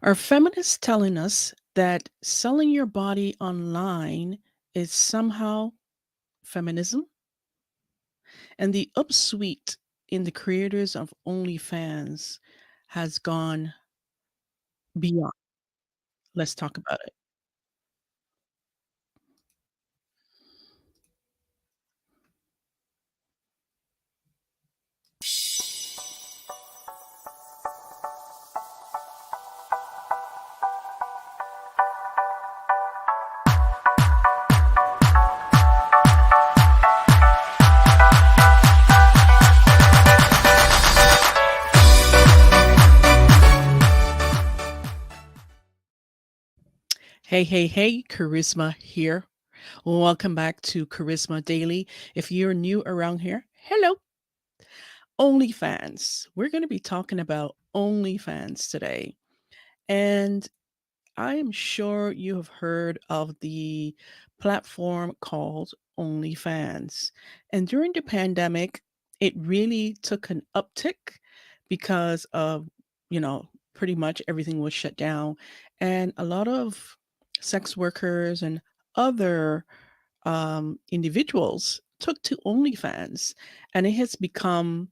Are feminists telling us that selling your body online is somehow feminism? And the upsweet in the creators of OnlyFans has gone beyond. Let's talk about it. Hey, hey, hey, Charisma here. Welcome back to Charisma Daily. If you're new around here, hello. OnlyFans. We're going to be talking about OnlyFans today. And I am sure you have heard of the platform called OnlyFans. And during the pandemic, it really took an uptick because of, you know, pretty much everything was shut down. And a lot of sex workers and other individuals took to OnlyFans. And it has become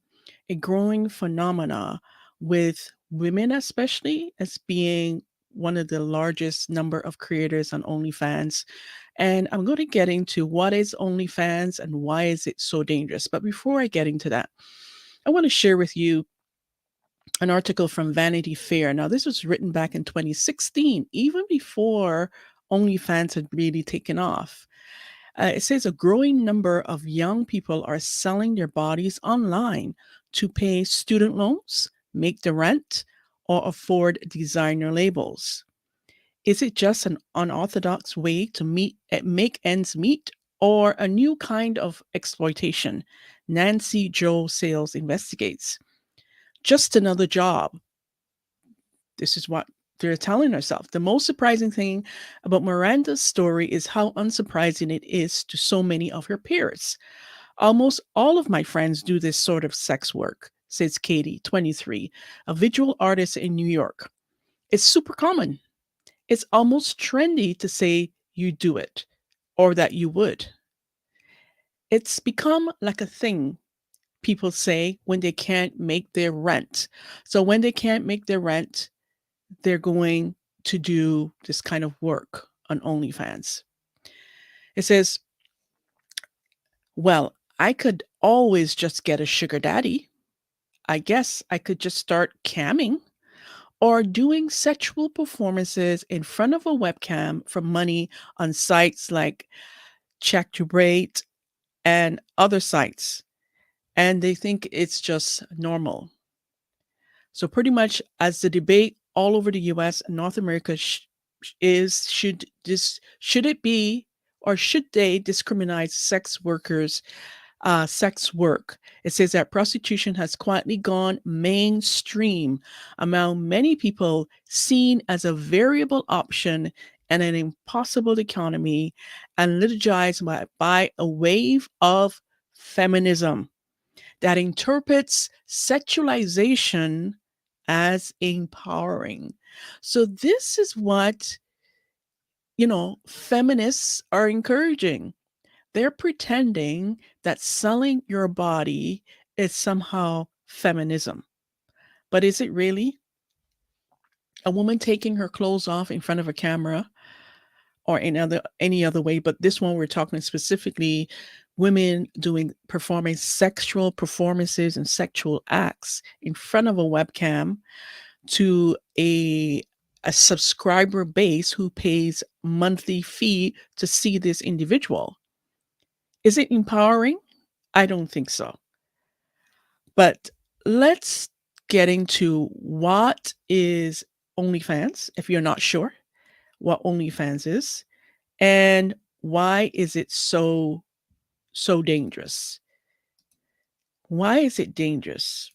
a growing phenomena with women, especially, as being one of the largest number of creators on OnlyFans. And I'm going to get into what is OnlyFans and why is it so dangerous. But before I get into that, I want to share with you an article from Vanity Fair. Now, this was written back in 2016, even before OnlyFans had really taken off. It says a growing number of young people are selling their bodies online to pay student loans, make the rent, or afford designer labels. Is it just an unorthodox way to make ends meet, or a new kind of exploitation? Nancy Jo Sales investigates. Just another job. This is what they're telling herself. The most surprising thing about Miranda's story is how unsurprising it is to so many of her peers. Almost all of my friends do this sort of sex work, says Katie, 23, a visual artist in New York. It's super common. It's almost trendy to say you do it or that you would. It's become like a thing people say when they can't make their rent. So when they can't make their rent, they're going to do this kind of work on OnlyFans. It says, well, I could always just get a sugar daddy. I guess I could just start camming or doing sexual performances in front of a webcam for money on sites like Check to Rate and other sites. And they think it's just normal. So pretty much as the debate all over the US and North America is should it be or should they discriminate sex work? It says that prostitution has quietly gone mainstream among many people, seen as a variable option and an impossible economy, and liturgized by a wave of feminism that interprets sexualization as empowering. So this is what, feminists are encouraging. They're pretending that selling your body is somehow feminism. But is it really? A woman taking her clothes off in front of a camera or in any other way, but this one we're talking specifically women performing sexual performances and sexual acts in front of a webcam to a subscriber base who pays monthly fee to see this individual. Is it empowering? I don't think so. But let's get into what is OnlyFans, if you're not sure what OnlyFans is, and why is it so dangerous? Why is it dangerous?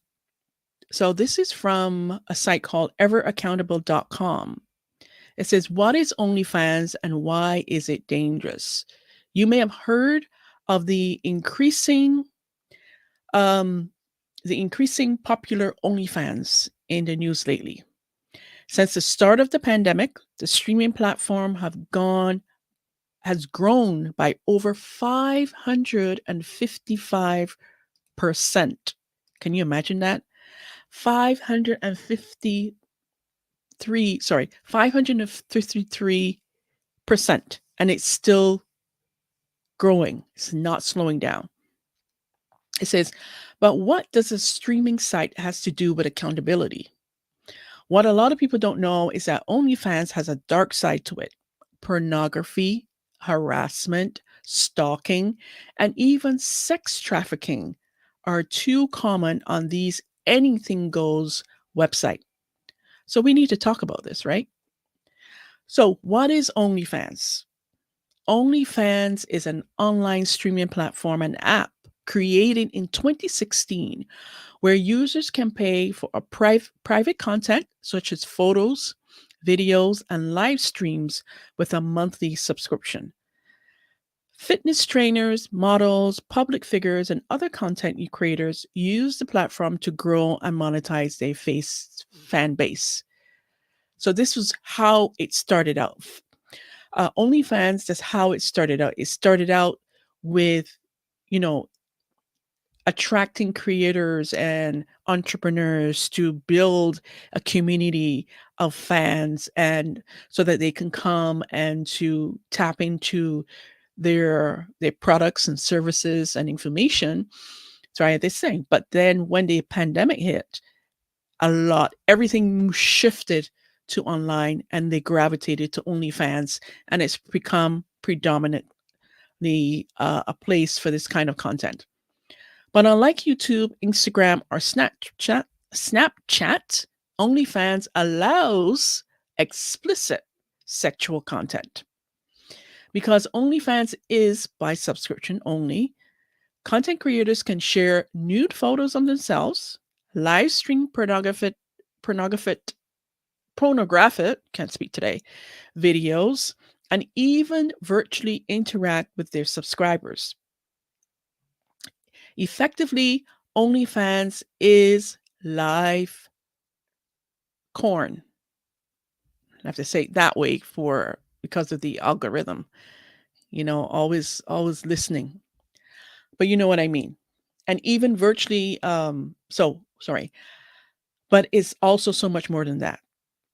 So this is from a site called everaccountable.com. It says, what is OnlyFans and why is it dangerous? You may have heard of um, the increasing popular OnlyFans in the news lately. Since the start of the pandemic, the streaming platform has grown by over 555%. Can you imagine that? 553, 553%. And it's still growing. It's not slowing down. It says, but what does a streaming site has to do with accountability? What a lot of people don't know is that OnlyFans has a dark side to it. Pornography, harassment, stalking, and even sex trafficking are too common on these anything goes website. So we need to talk about this, right? So, what is OnlyFans? OnlyFans is an online streaming platform and app created in 2016 where users can pay for a private content such as photos, videos, and live streams with a monthly subscription. Fitness trainers, models, public figures, and other content creators use the platform to grow and monetize their fan base. So this was how it started out. OnlyFans, that's how it started out. It started out with, you know, attracting creators and entrepreneurs to build a community of fans and so that they can come and to tap into their products and services and information. Sorry, this thing. But then when the pandemic hit, everything shifted to online and they gravitated to OnlyFans, and it's become predominantly a place for this kind of content. But unlike YouTube, Instagram, or Snapchat, OnlyFans allows explicit sexual content. Because OnlyFans is by subscription only, content creators can share nude photos of themselves, live stream pornographic, can't speak today, videos, and even virtually interact with their subscribers. Effectively, OnlyFans is live corn. I have to say it that way because of the algorithm. Always listening. But you know what I mean. And even virtually, sorry, but it's also so much more than that.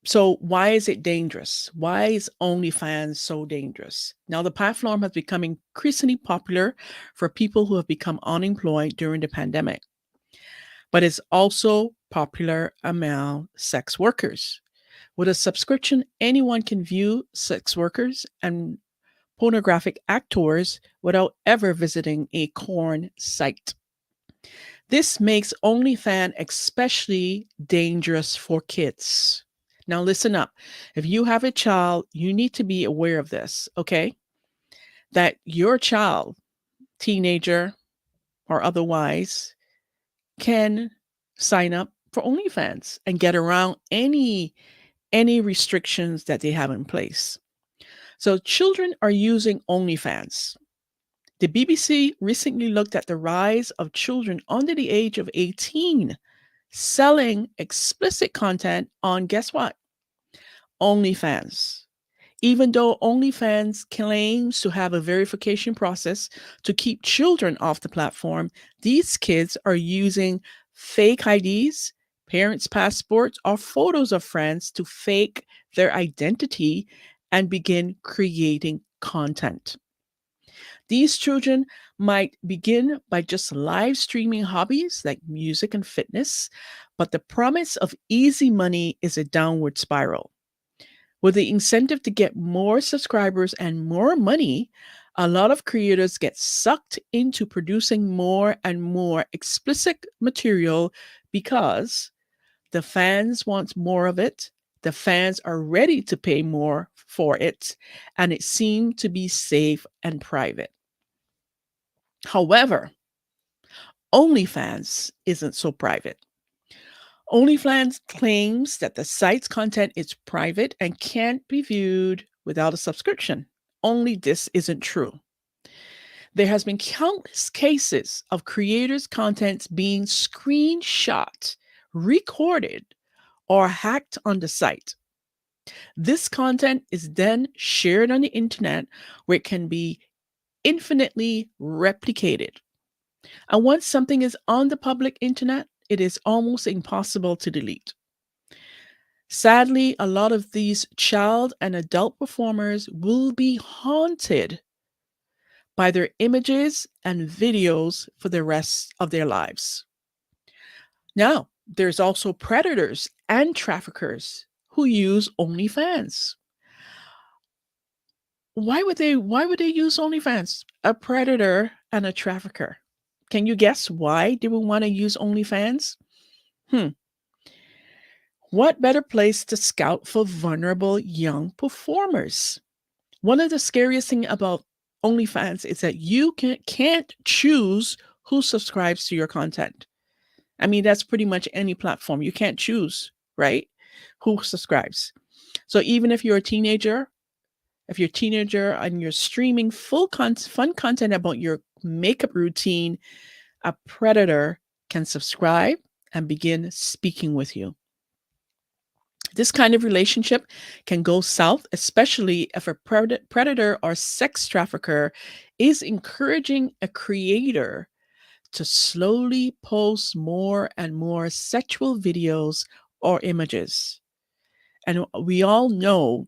So why is it dangerous? Why is OnlyFans so dangerous? Now, the platform has become increasingly popular for people who have become unemployed during the pandemic, but it's also popular among sex workers. With a subscription, anyone can view sex workers and pornographic actors without ever visiting a porn site. This makes OnlyFans especially dangerous for kids. Now, listen up. If you have a child, you need to be aware of this, okay? That your child, teenager or otherwise, can sign up for OnlyFans and get around any restrictions that they have in place. So children are using OnlyFans. The BBC recently looked at the rise of children under the age of 18 selling explicit content on, guess what? OnlyFans. Even though OnlyFans claims to have a verification process to keep children off the platform, these kids are using fake IDs, parents' passports, or photos of friends to fake their identity and begin creating content. These children might begin by just live streaming hobbies like music and fitness, but the promise of easy money is a downward spiral. With the incentive to get more subscribers and more money, a lot of creators get sucked into producing more and more explicit material because the fans want more of it. The fans are ready to pay more for it, and it seemed to be safe and private. However, OnlyFans isn't so private. OnlyFans claims that the site's content is private and can't be viewed without a subscription. Only this isn't true. There has been countless cases of creators' contents being screenshot, recorded, or hacked on the site. This content is then shared on the internet where it can be infinitely replicated. And once something is on the public internet, it is almost impossible to delete. Sadly, a lot of these child and adult performers will be haunted by their images and videos for the rest of their lives. Now, there's also predators and traffickers who use OnlyFans. Why would they use OnlyFans? A predator and a trafficker. Can you guess why they would want to use OnlyFans? Hmm. What better place to scout for vulnerable young performers? One of the scariest thing about OnlyFans is that you can't choose who subscribes to your content. I mean, that's pretty much any platform. You can't choose, right? Who subscribes. So even if you're a teenager and you're streaming fun content about your makeup routine, a predator can subscribe and begin speaking with you. This kind of relationship can go south, especially if a predator or sex trafficker is encouraging a creator to slowly post more and more sexual videos or images. And we all know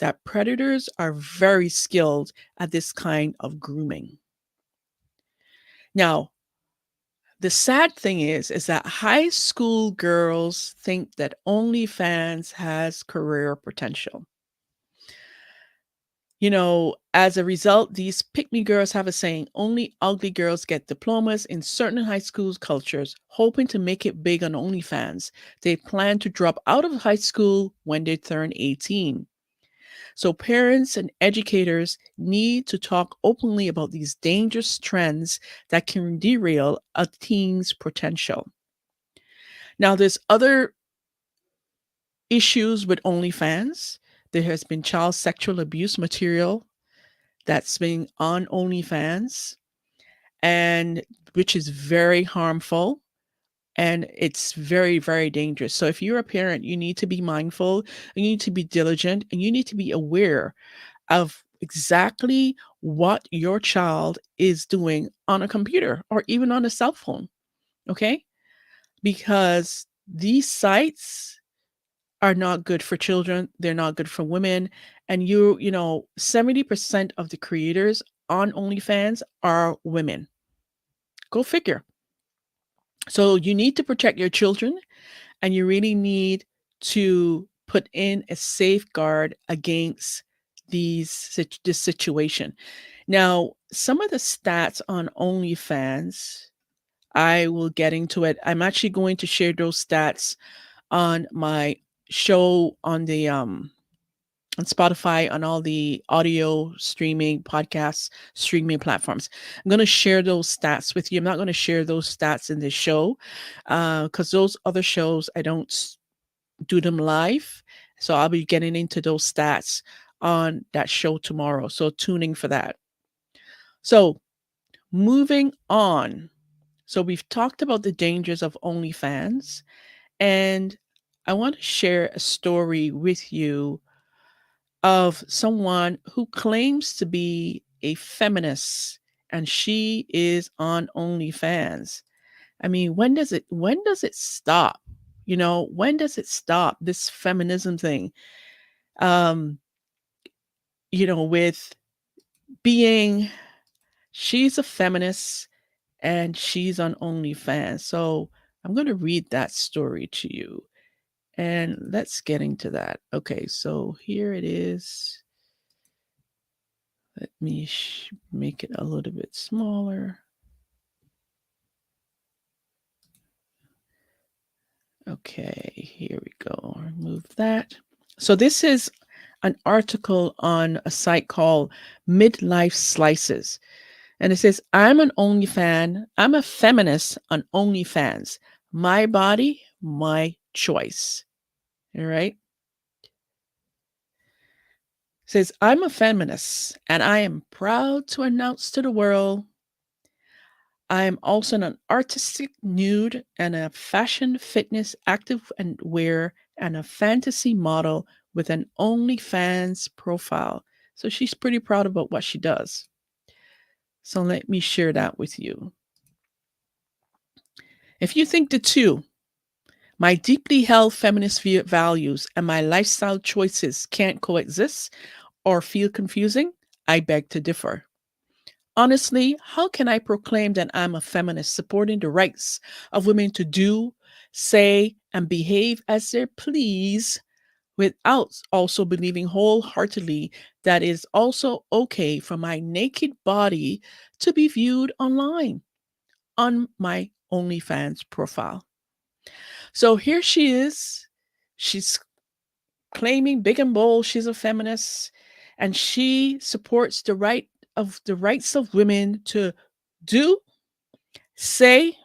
that predators are very skilled at this kind of grooming. Now, the sad thing is that high school girls think that OnlyFans has career potential. As a result, these pick me girls have a saying only ugly girls get diplomas in certain high school cultures, hoping to make it big on OnlyFans. They plan to drop out of high school when they turn 18. So, parents and educators need to talk openly about these dangerous trends that can derail a teen's potential. Now, there's other issues with OnlyFans. There has been child sexual abuse material that's been on OnlyFans, and which is very harmful and it's very, very dangerous. So, if you're a parent, you need to be mindful, you need to be diligent, and you need to be aware of exactly what your child is doing on a computer or even on a cell phone. Okay. Because these sites are not good for children. They're not good for women. And 70% of the creators on OnlyFans are women. Go figure. So you need to protect your children and you really need to put in a safeguard against this situation. Now, some of the stats on OnlyFans, I will get into it. I'm actually going to share those stats on my show on Spotify, on all the audio streaming, podcast streaming platforms. I'm going to share those stats with you. I'm not going to share those stats in this show because those other shows, I don't do them live. So I'll be getting into those stats on that show tomorrow. So tuning for that. So moving on. So we've talked about the dangers of OnlyFans, and I want to share a story with you of someone who claims to be a feminist and she is on OnlyFans. I mean, when does it stop? When does it stop this feminism thing? Um, with being she's a feminist and she's on OnlyFans. So I'm going to read that story to you and let's get into that. Okay, so here it is. Let me make it a little bit smaller. Okay, here we go. Remove that. So this is an article on a site called Midlife Slices. And it says, I'm a feminist on OnlyFans. My body, my choice. All right. It says, I'm a feminist and I am proud to announce to the world I am also an artistic nude and a fashion fitness active and wear and a fantasy model with an OnlyFans profile. So she's pretty proud about what she does. So let me share that with you. If you think the two, my deeply held feminist values and my lifestyle choices can't coexist or feel confusing, I beg to differ. Honestly, how can I proclaim that I'm a feminist supporting the rights of women to do, say, and behave as they please without also believing wholeheartedly that it is also okay for my naked body to be viewed online on my OnlyFans profile? So here she is. She's claiming big and bold she's a feminist, and she supports the rights of women to do, say,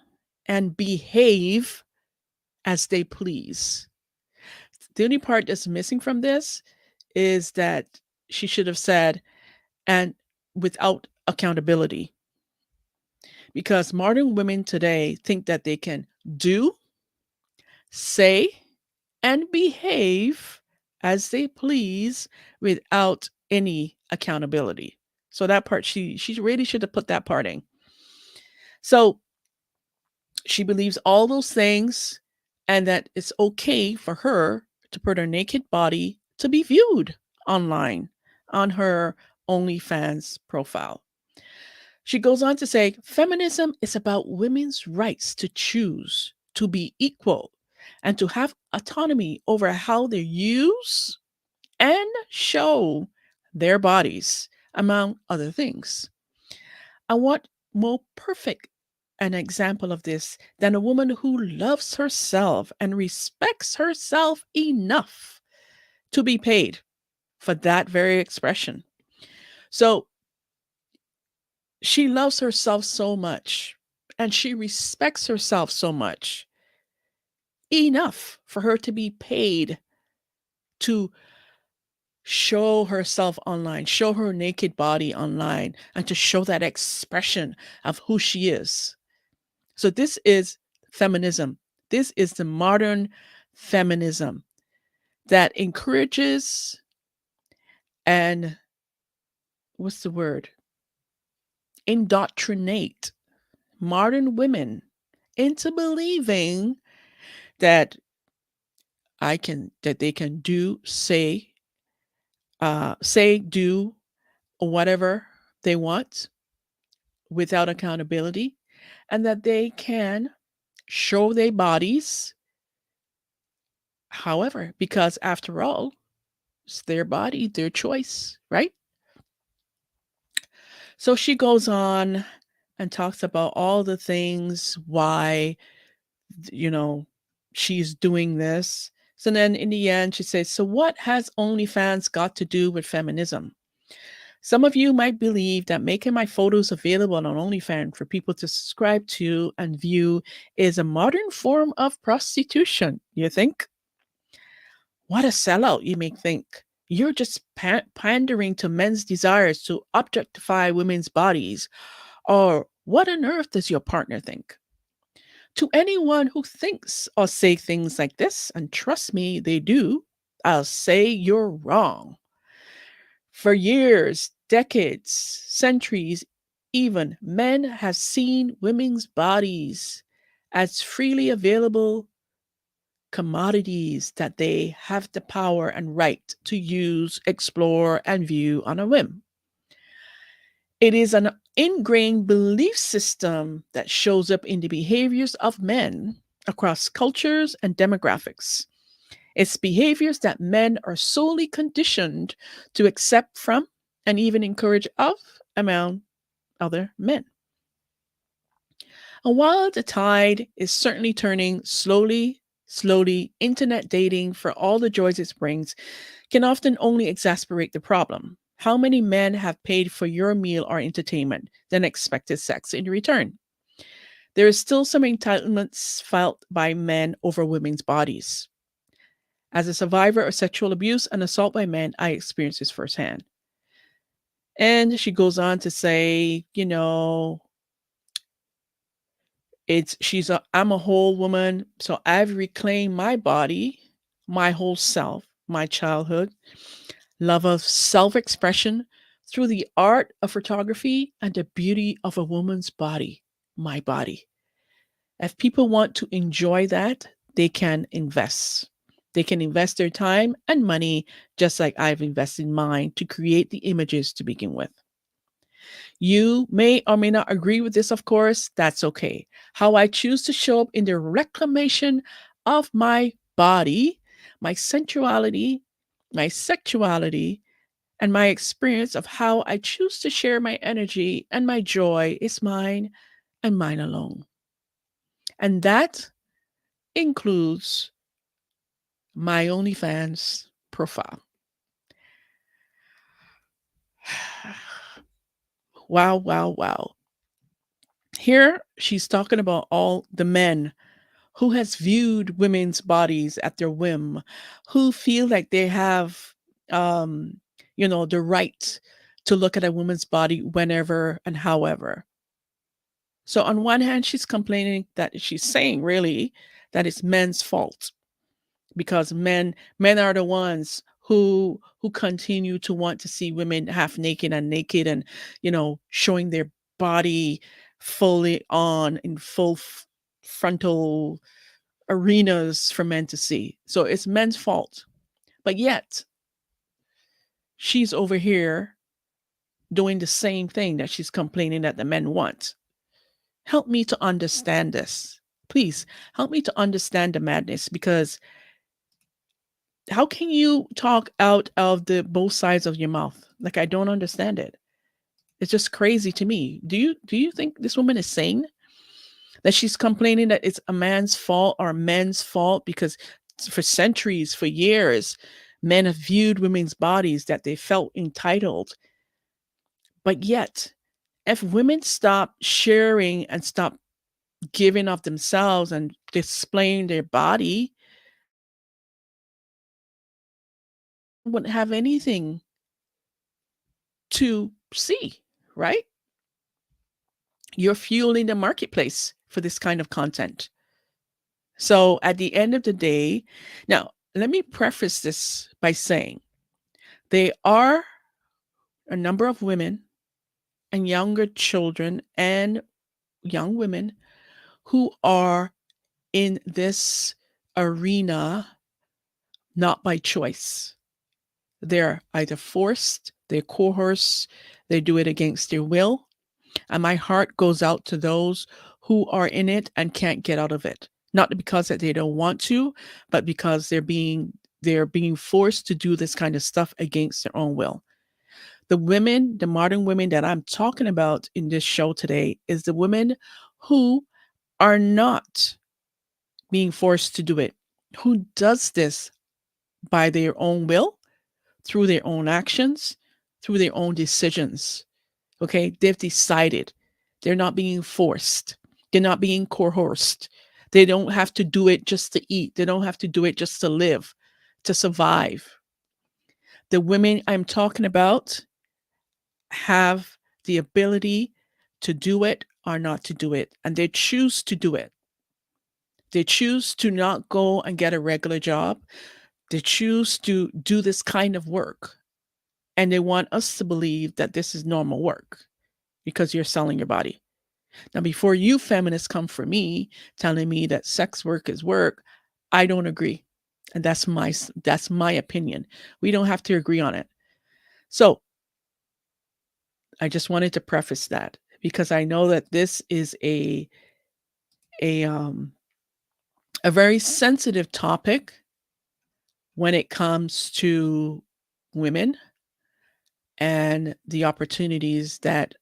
and behave as they please. The only part that's missing from this is that she should have said, and without accountability. Because modern women today think that they can do, say, and behave as they please without any accountability. So that part she really should have put that part in. So she believes all those things and that it's okay for her to put her naked body to be viewed online on her OnlyFans profile. She goes on to say feminism is about women's rights to choose, to be equal, and to have autonomy over how they use and show their bodies, among other things. And what more perfect an example of this than a woman who loves herself and respects herself enough to be paid for that very expression? So she loves herself so much and she respects herself so much enough for her to be paid to show herself online, show her naked body online, and to show that expression of who she is. So, this is feminism. This is the modern feminism that encourages and what's the word? Indoctrinate modern women into believing that that they can do, say, do whatever they want without accountability, and that they can show their bodies however, because after all, it's their body, their choice, right? So she goes on and talks about all the things why, you know, she's doing this. So then in the end, she says, so what has OnlyFans got to do with feminism? Some of you might believe that making my photos available on OnlyFans for people to subscribe to and view is a modern form of prostitution. You think? What a sellout, you may think. You're just pandering to men's desires to objectify women's bodies. Or what on earth does your partner think? To anyone who thinks or say things like this, and trust me, they do, I'll say you're wrong. For years, decades, centuries, even men have seen women's bodies as freely available commodities that they have the power and right to use, explore, and view on a whim. It is an ingrained belief system that shows up in the behaviors of men across cultures and demographics. It's behaviors that men are solely conditioned to accept from and even encourage of among other men. And while the tide is certainly turning slowly, internet dating, for all the joys it brings, can often only exacerbate the problem. How many men have paid for your meal or entertainment, then expected sex in return? There is still some entitlements felt by men over women's bodies. As a survivor of sexual abuse and assault by men, I experienced this firsthand. And she goes on to say, I'm a whole woman, so I've reclaimed my body, my whole self. my childhood, love of self expression through the art of photography and the beauty of a woman's body, my body. If people want to enjoy that, they can invest. They can invest their time and money just like I've invested mine to create the images to begin with. You may or may not agree with this, of course. That's okay. How I choose to show up in the reclamation of my body, my sensuality, my sexuality, and my experience of how I choose to share my energy and my joy is mine and mine alone. And that includes my OnlyFans profile. Wow, wow, wow. Here she's talking about all the men who has viewed women's bodies at their whim, who feel like they have, um, the right to look at a woman's body whenever and however. So on one hand, she's complaining that she's saying really that it's men's fault because men are the ones who continue to want to see women half naked and naked and showing their body fully on in frontal arenas for men to see. So it's men's fault. But yet, she's over here doing the same thing that she's complaining that the men want. Help me to understand this. Please help me to understand the madness because how can you talk out of the both sides of your mouth? Like I don't understand it. It's just crazy to me. Do you think this woman is sane? That she's complaining that it's a man's fault or a men's fault because for centuries, for years, men have viewed women's bodies that they felt entitled. But yet, if women stop sharing and stop giving of themselves and displaying their body, wouldn't have anything to see, right? You're fueling the marketplace for this kind of content. So at the end of the day, now let me preface this by saying there are a number of women and younger children and young women who are in this arena not by choice. They're either forced, they're coerced, they do it against their will. And my heart goes out to those who are in it and can't get out of it. Not because that they don't want to, but because they're being forced to do this kind of stuff against their own will. The women, the modern women that I'm talking about in this show today is the women who are not being forced to do it, who does this by their own will, through their own actions, through their own decisions. Okay, they've decided. They're not being forced. They're not being coerced. They don't have to do it just to eat. They don't have to do it just to live, to survive. The women I'm talking about have the ability to do it or not to do it, and they choose to do it. They choose to not go and get a regular job. They choose to do this kind of work. And they want us to believe that this is normal work because you're selling your body. Now, before you feminists come for me telling me that sex work is work, I don't agree. And that's my opinion. We don't have to agree on it. So I just wanted to preface that because I know that this is a a very sensitive topic when it comes to women and the opportunities that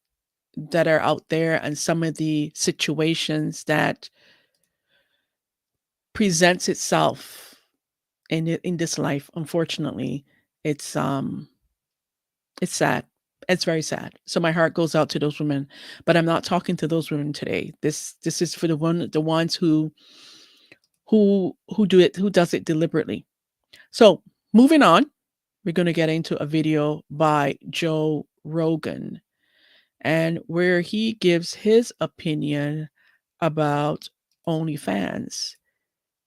are out there and some of the situations that presents itself in this life. Unfortunately, it's um it's sad. It's very sad. So my heart goes out to those women, but I'm not talking to those women today. This is for the ones who do it, who does it deliberately. So moving on, we're going to get into a video by Joe Rogan and where he gives his opinion about OnlyFans.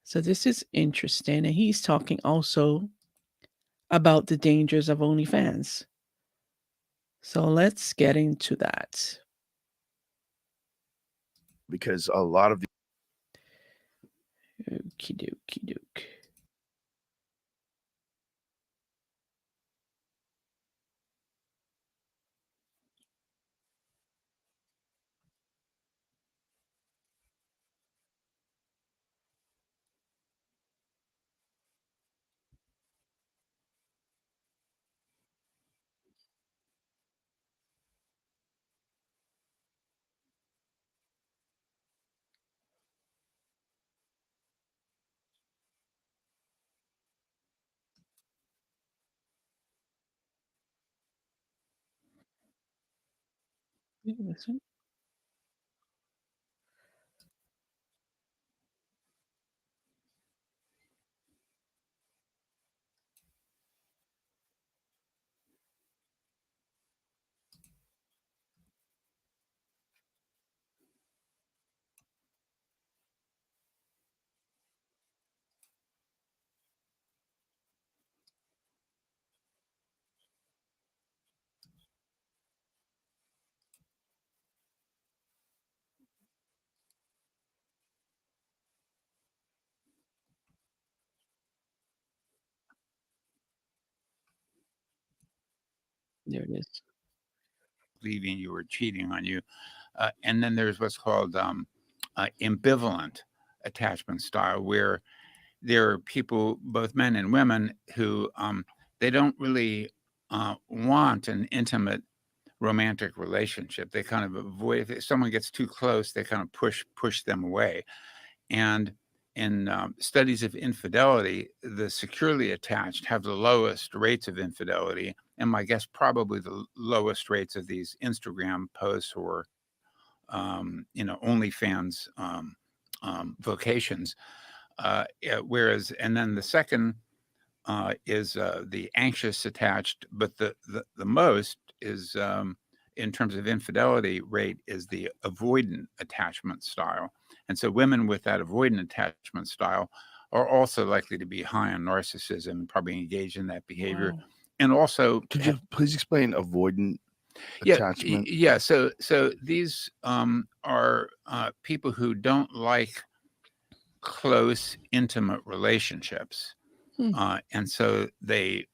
So this is interesting. And he's talking also about the dangers of OnlyFans. So let's get into that. because a lot of Okie dokie doke. Listen. There it is. believing you or cheating on you. And then there's what's called ambivalent attachment style, where there are people, both men and women, who they don't really want an intimate romantic relationship. They kind of avoid, if someone gets too close, they kind of push them away. And in studies of infidelity, the securely attached have the lowest rates of infidelity, and my guess probably the lowest rates of these Instagram posts or OnlyFans vocations. Yeah, whereas, and then the second is the anxious attached, but the most is in terms of infidelity rate is the avoidant attachment style. And so women with that avoidant attachment style are also likely to be high on narcissism and probably engage in that behavior. Wow. And also, could you please explain avoidant yeah, attachment? yeah. So these are people who don't like close, intimate relationships. Hmm. And so they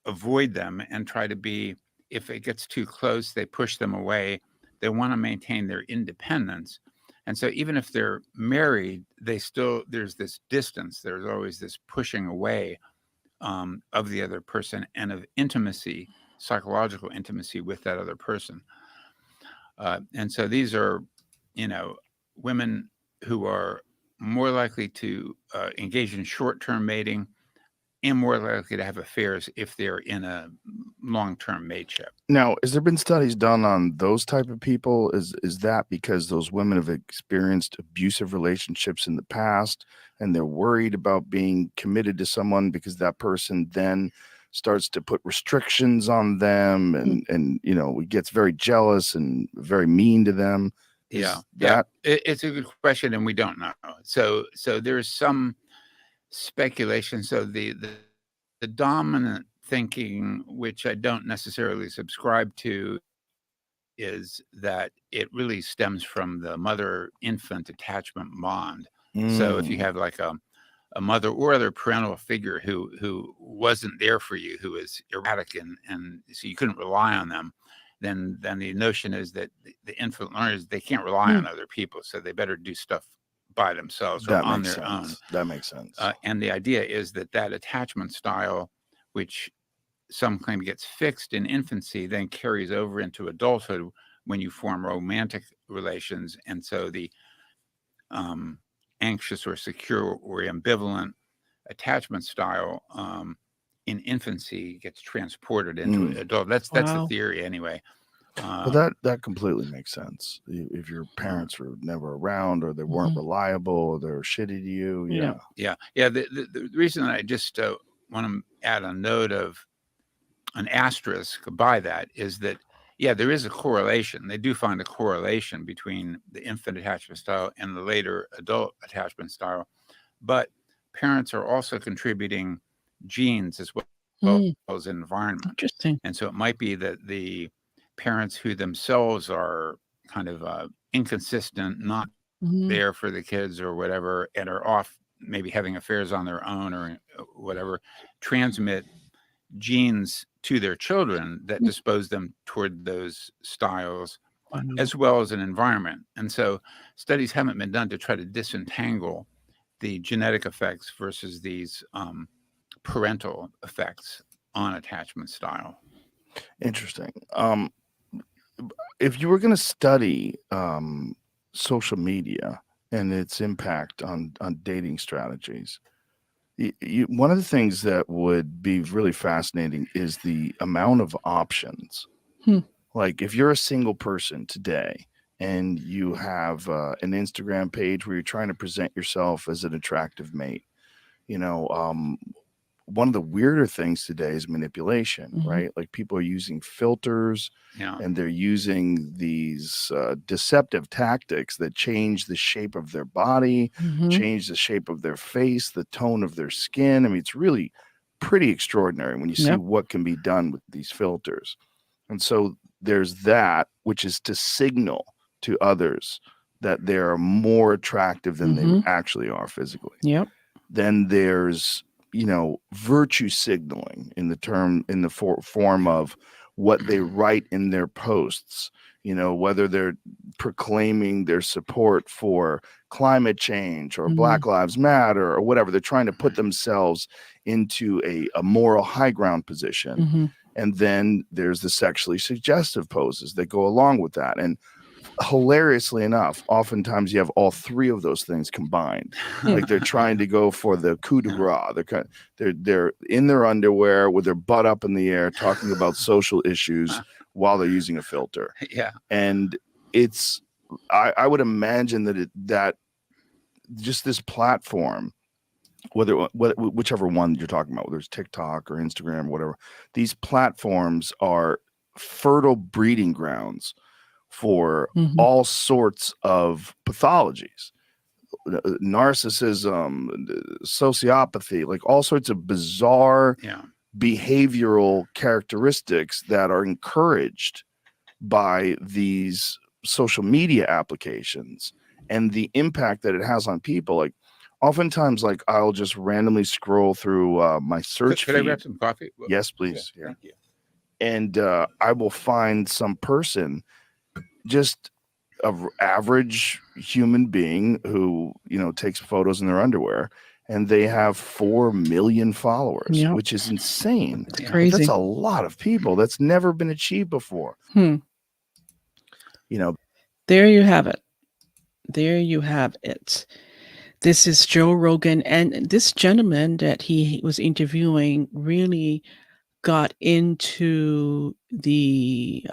avoid them and try to be, if it gets too close, they push them away. They want to maintain their independence. And so even if they're married, they still, there's this distance, there's always this pushing away of the other person and of intimacy, psychological intimacy with that other person. And so these are, women who are more likely to engage in short-term mating and more likely to have affairs if they're in a long-term mateship. Now, has there been studies done on those type of people? Is that because those women have experienced abusive relationships in the past and they're worried about being committed to someone because that person then starts to put restrictions on them Hmm. and gets very jealous and very mean to them? Yeah, Is yeah, that it's a good question, and we don't know. So there's some speculation. So the dominant thinking, which I don't necessarily subscribe to, is that it really stems from the mother-infant attachment bond. So if you mm, have like a mother or other parental figure who wasn't there for you, who was erratic and so you couldn't rely on them, then the notion is that the infant learners, they can't rely Hmm. on other people, so they better do stuff by themselves or that on makes their own. sense. That makes sense. And the idea is that that attachment style, which some claim gets fixed in infancy, then carries over into adulthood when you form romantic relations. And so the anxious or secure or ambivalent attachment style in infancy gets transported into Mm. adult. That's the Wow. theory anyway. Well, Uh, that completely makes sense. If your uh, parents were never around, or they weren't Mhm. reliable, or they were shitty to you, Yeah. yeah. yeah. The reason I just want to add a note of an asterisk by that is that, yeah, there is a correlation. They do find a correlation between the infant attachment style and the later adult attachment style, but parents are also contributing genes as well. Mm, well as environment. interesting. And so it might be that the parents who themselves are kind of inconsistent, not Mhm, there for the kids or whatever, and are off maybe having affairs on their own or whatever, transmit genes to their children that mm, dispose them toward those styles, wow. as well as an environment. And so studies haven't been done to try to disentangle the genetic effects versus these parental effects on attachment style. Interesting. If you were going to study social media and its impact on dating strategies, one of the things that would be really fascinating is the amount of options. Hmm. Like if you're a single person today and you have an Instagram page where you're trying to present yourself as an attractive mate, you know, one of the weirder things today is manipulation, Mhm. right? Like people are using filters Yeah. and they're using these deceptive tactics that change the shape of their body, Mhm. change the shape of their face, the tone of their skin. I mean, it's really pretty extraordinary when you see Yep. what can be done with these filters. And so there's that, which is to signal to others that they are more attractive than they Mhm. actually are physically. Yep. Then there's, virtue signaling in the form of what they write in their posts, whether they're proclaiming their support for climate change or Mhm. Black Lives Matter or whatever. They're trying to put themselves into a moral high ground position. Mhm. And then there's the sexually suggestive poses that go along with that. And hilariously enough, oftentimes you have all three of those things combined. Like they're trying to go for the coup de grace. They're in their underwear with their butt up in the air, talking about social issues while they're using a filter. Yeah. And it's, I would imagine that just this platform, whichever one you're talking about, whether it's TikTok or Instagram, or whatever, these platforms are fertile breeding grounds for Mhm. all sorts of pathologies, narcissism, sociopathy, like all sorts of bizarre Yeah. behavioral characteristics that are encouraged by these social media applications and the impact that it has on people. Like oftentimes, like I'll just randomly scroll through my search Could I feed. grab some coffee? Yes, please. Yeah, Here. thank you. And I will find some person, just an average human being who, takes photos in their underwear, and they have 4 million followers, Yep. which is insane. It's Yeah. Like, that's crazy. a lot of people. That's never been achieved before. Hmm. There you have it. There you have it. This is Joe Rogan, and this gentleman that he was interviewing really got into the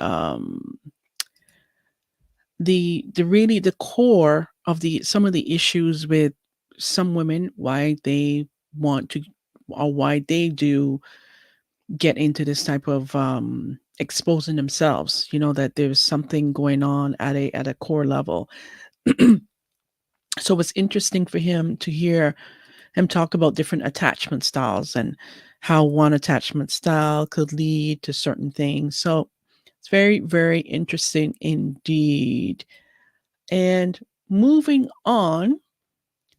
core of the some of the issues with some women, why they want to, or why they do get into this type of exposing themselves, that there's something going on at a core level. So it's interesting for him to hear him talk about different attachment styles and how one attachment style could lead to certain things. So it's very, very interesting indeed. And moving on,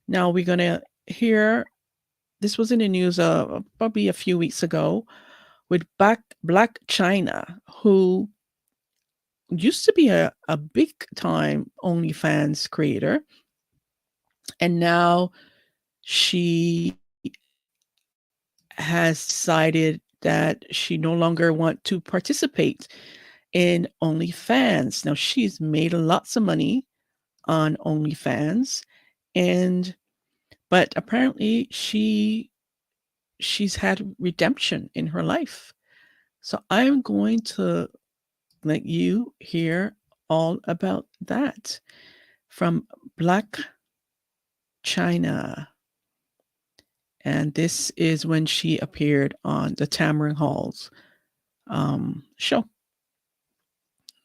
now we're going to hear, this was in the news probably a few weeks ago, with Black China, who used to be a big time OnlyFans creator. And now she has decided that she no longer want to participate in OnlyFans. Now she's made lots of money on OnlyFans, but apparently she's had redemption in her life. So I'm going to let you hear all about that from Black China. And this is when she appeared on the Tamron Hall's show.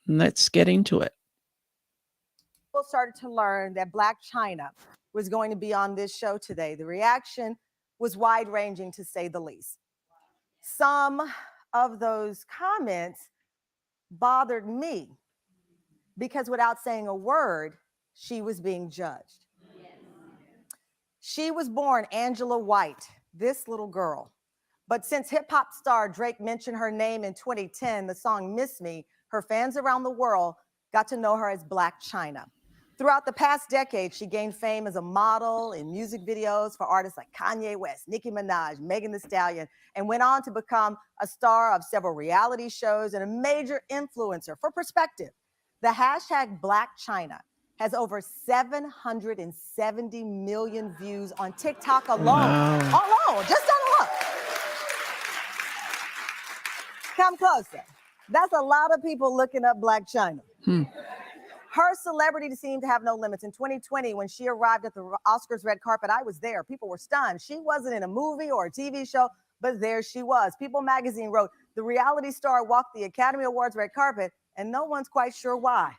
Let's get into it. People started to learn that Black China was going to be on this show today. The reaction was wide ranging, to say the least. Some of those comments bothered me because without saying a word, she was being judged. She was born Angela White, this little girl. But since hip hop star Drake mentioned her name in 2010, the song Miss Me, her fans around the world got to know her as Blac Chyna. Throughout the past decade, she gained fame as a model in music videos for artists like Kanye West, Nicki Minaj, Megan Thee Stallion, and went on to become a star of several reality shows and a major influencer. For perspective, the hashtag Blac Chyna has over 770 million views on TikTok alone. Wow. Alone, just on look. Come closer. That's a lot of people looking up Blac Chyna. Her celebrity seemed to have no limits. In 2020, when she arrived at the Oscars red carpet, I was there. People were stunned. She wasn't in a movie or a TV show, but there she was. People magazine wrote, the reality star walked the Academy Awards red carpet, and no one's quite sure why.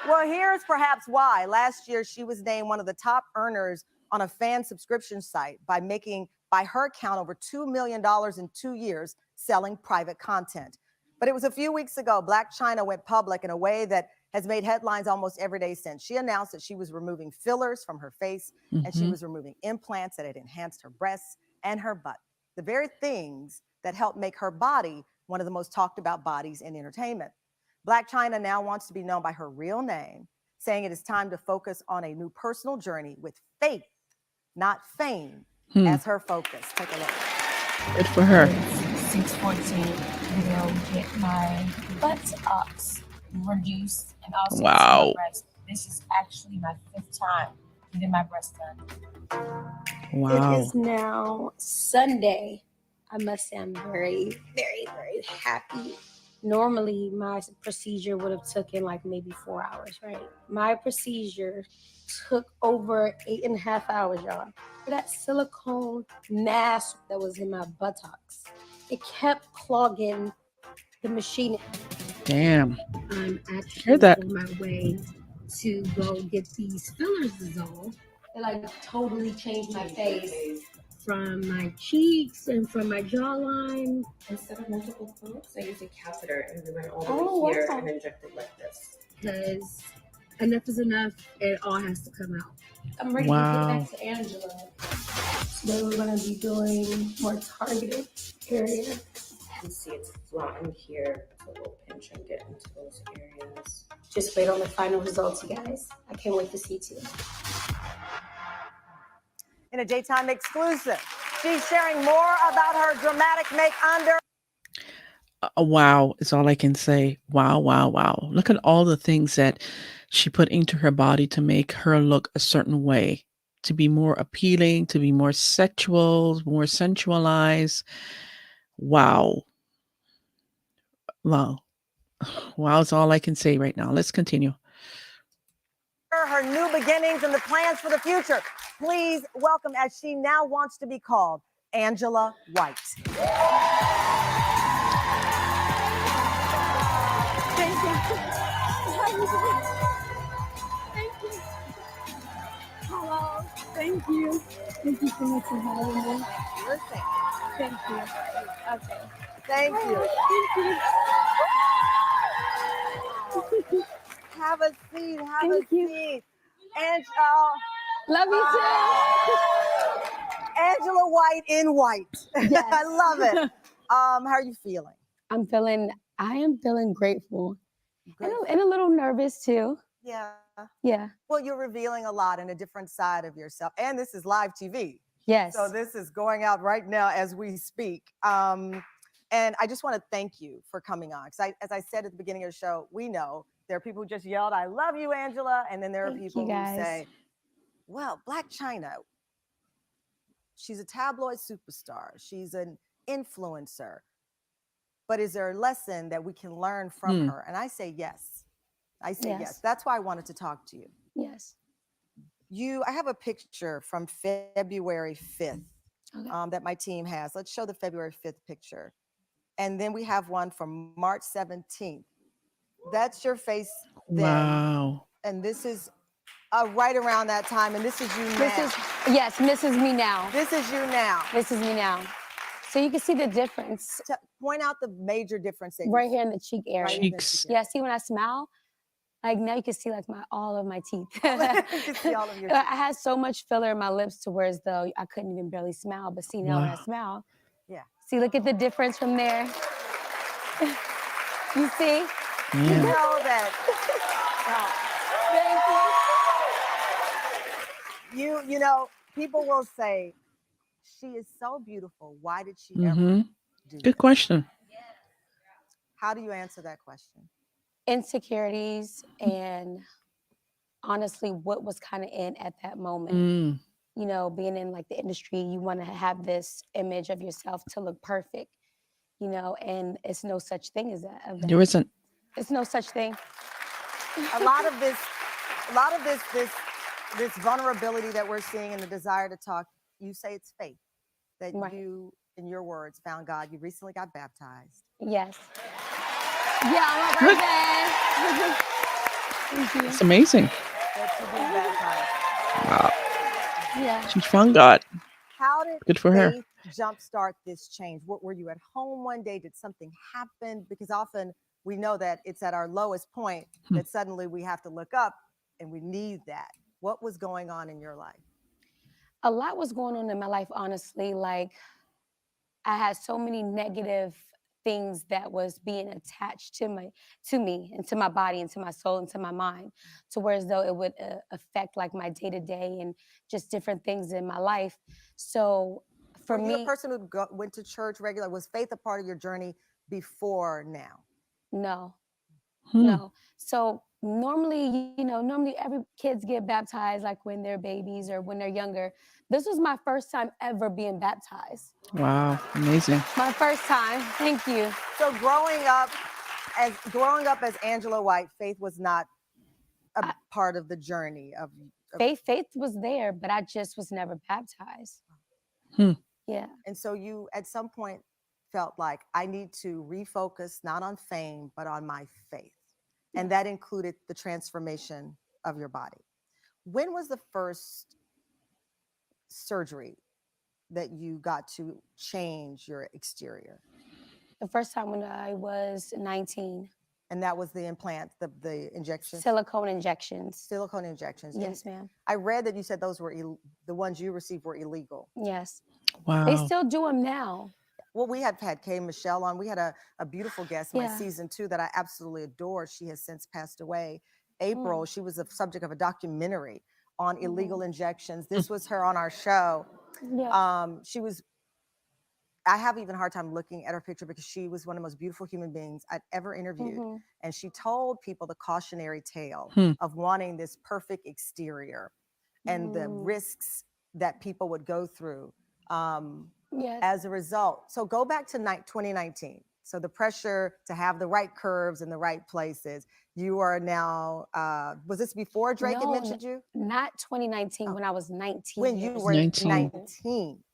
Well, here's perhaps why. Last year, she was named one of the top earners on a fan subscription site by making, by her count, over $2 million in 2 years selling private content. But it was a few weeks ago, Blac Chyna went public in a way that has made headlines almost every day since. She announced that she was removing fillers from her face and she was removing implants that had enhanced her breasts and her butt, the very things that help make her body one of the most talked about bodies in entertainment. Blac Chyna now wants to be known by her real name, saying it is time to focus on a new personal journey with faith, not fame, as her focus. Take a look. Good for her. 614 video get my buttocks reduced and also Wow. my breast. This is actually my 5th time getting my breast done. Wow. It is now Sunday. I must say I'm very, very, very happy. Normally, my procedure would have taken like maybe 4 hours, right? My procedure took over 8.5 hours, y'all. That silicone mask that was in my buttocks, it kept clogging the machine. Damn. I'm actually Hear that. on my way to go get these fillers dissolved. It like totally changed my face from my cheeks and from my jawline. Instead of multiple pumps, I use a catheter and we went all the way here and injected like this. Because enough is enough. It all has to come out. I'm ready Wow. to get back to Angela. Today we're going to be doing more targeted area. You can see it's flattened here. So we'll pinch and get into those areas. Just wait on the final results, you guys. I can't wait to see too. In a daytime exclusive, she's sharing more about her dramatic make under. Wow is all I can say. Wow, wow, wow. Look at all the things that she put into her body to make her look a certain way, to be more appealing, to be more sexual, more sensualized. Wow. Wow. Wow is all I can say right now. Let's continue. Her new beginnings and the plans for the future. Please welcome, as she now wants to be called, Angela White. Thank you. Thank you. Hello. Thank you. Thank you so much for having me. Listen. Thank you. Okay. Thank you. Thank you. Have a seat. Have Thank a you. seat. And Love you too. Angela White in white. Yes. I love it. How are you feeling? I am feeling grateful Good. and a little nervous too. Yeah. Yeah. Well, you're revealing a lot in a different side of yourself. And this is live TV. Yes. So this is going out right now as we speak. And I just want to thank you for coming on. Because as I said at the beginning of the show, we know there are people who just yelled, I love you, Angela. And then there are Thank people you, who guys. say, well, Blac Chyna, she's a tabloid superstar. She's an influencer. But is there a lesson that we can learn from her? And I say yes. I say yes. That's why I wanted to talk to you. Yes. I have a picture from February 5th Okay. that my team has. Let's show the February 5th picture. And then we have one from March 17th. That's your face then. Wow. And this is right around that time. And this is you now. This is me now. This is you now. This is me now. So you can see the difference Point out the major difference that right here in the cheek area. right in the Cheeks. cheek Yeah, see when I smile, like now you can see like all of my teeth. area. You can see all of your I teeth. had so much filler in my lips to where as though I couldn't even barely smile. But see now when I Wow. smile, Yeah. see, look at the difference from there. You see? You Man. know that. You know, people will say, she is so beautiful. Why did she ever Mm-hmm. do Good this? question. How do you answer that question? Insecurities and honestly what was kind of in at that moment. Mm. You know, being in like the industry, you want to have this image of yourself to look perfect, you know, and it's no such thing as that. There isn't. It's no such thing. A lot of this vulnerability that we're seeing and the desire to talk, you say it's faith. That Right. you, in your words, found God. You recently got baptized. Yes. Yeah, on my birthday. Thank you. It's amazing. That you being baptized. Wow. Yeah. She's found God. How did Good for her. faith jumpstart this change? Were you at home one day? Did something happen? Because often we know that it's at our lowest point that suddenly we have to look up and we need that. What was going on in your life? A lot was going on in my life, honestly. Like I had so many negative things that was being attached to me and to my body and to my soul and to my mind, to where as though it would affect like my day-to-day and just different things in my life. So for Were you me, a person who went to church regular? Was faith a part of your journey before now? no. Hmm. No. So normally, you know, normally every kids get baptized like when they're babies or when they're younger. This was my first time ever being baptized. Wow. Amazing. My first time. Thank you. So growing up as Angela White, faith was not a part of the journey of Faith was there, but I just was never baptized. Hmm. Yeah. And so you at some point felt like I need to refocus not on fame, but on my faith. And that included the transformation of your body. When was the first surgery that you got to change your exterior? The first time when I was 19. And that was the implant, the injections? Silicone injections. Silicone injections. Yes, ma'am. I read that you said those were the ones you received were illegal. Yes. Wow. They still do them now. Well, we have had Kay Michelle on. We had a beautiful guest in my Yeah. season 2 that I absolutely adore. She has since passed away. April, she was the subject of a documentary on illegal injections. This was her on our show. Yeah. I have even a hard time looking at her picture because she was one of the most beautiful human beings I'd ever interviewed. And she told people the cautionary tale of wanting this perfect exterior and the risks that people would go through Yes. as a result. So go back to 2019. So the pressure to have the right curves in the right places. You are now, was this before Drake had mentioned you? Not 2019, when I was 19. When you were 19. 19.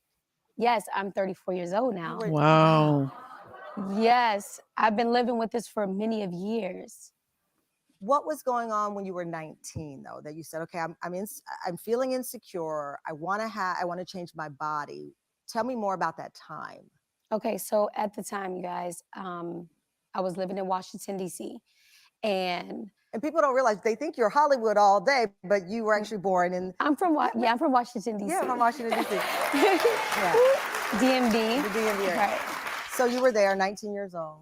Yes, I'm 34 years old now. Wow. Yes, I've been living with this for many of years. What was going on when you were 19 though, that you said, okay, I'm feeling insecure. I want to change my body. Tell me more about that time. Okay, so at the time, you guys, I was living in Washington, D.C. And people don't realize, they think you're Hollywood all day, but you were actually born in. I'm from Washington, D.C. Yeah, from Washington, D.C. Yeah. DMV. The DMV. Right. So you were there, 19 years old.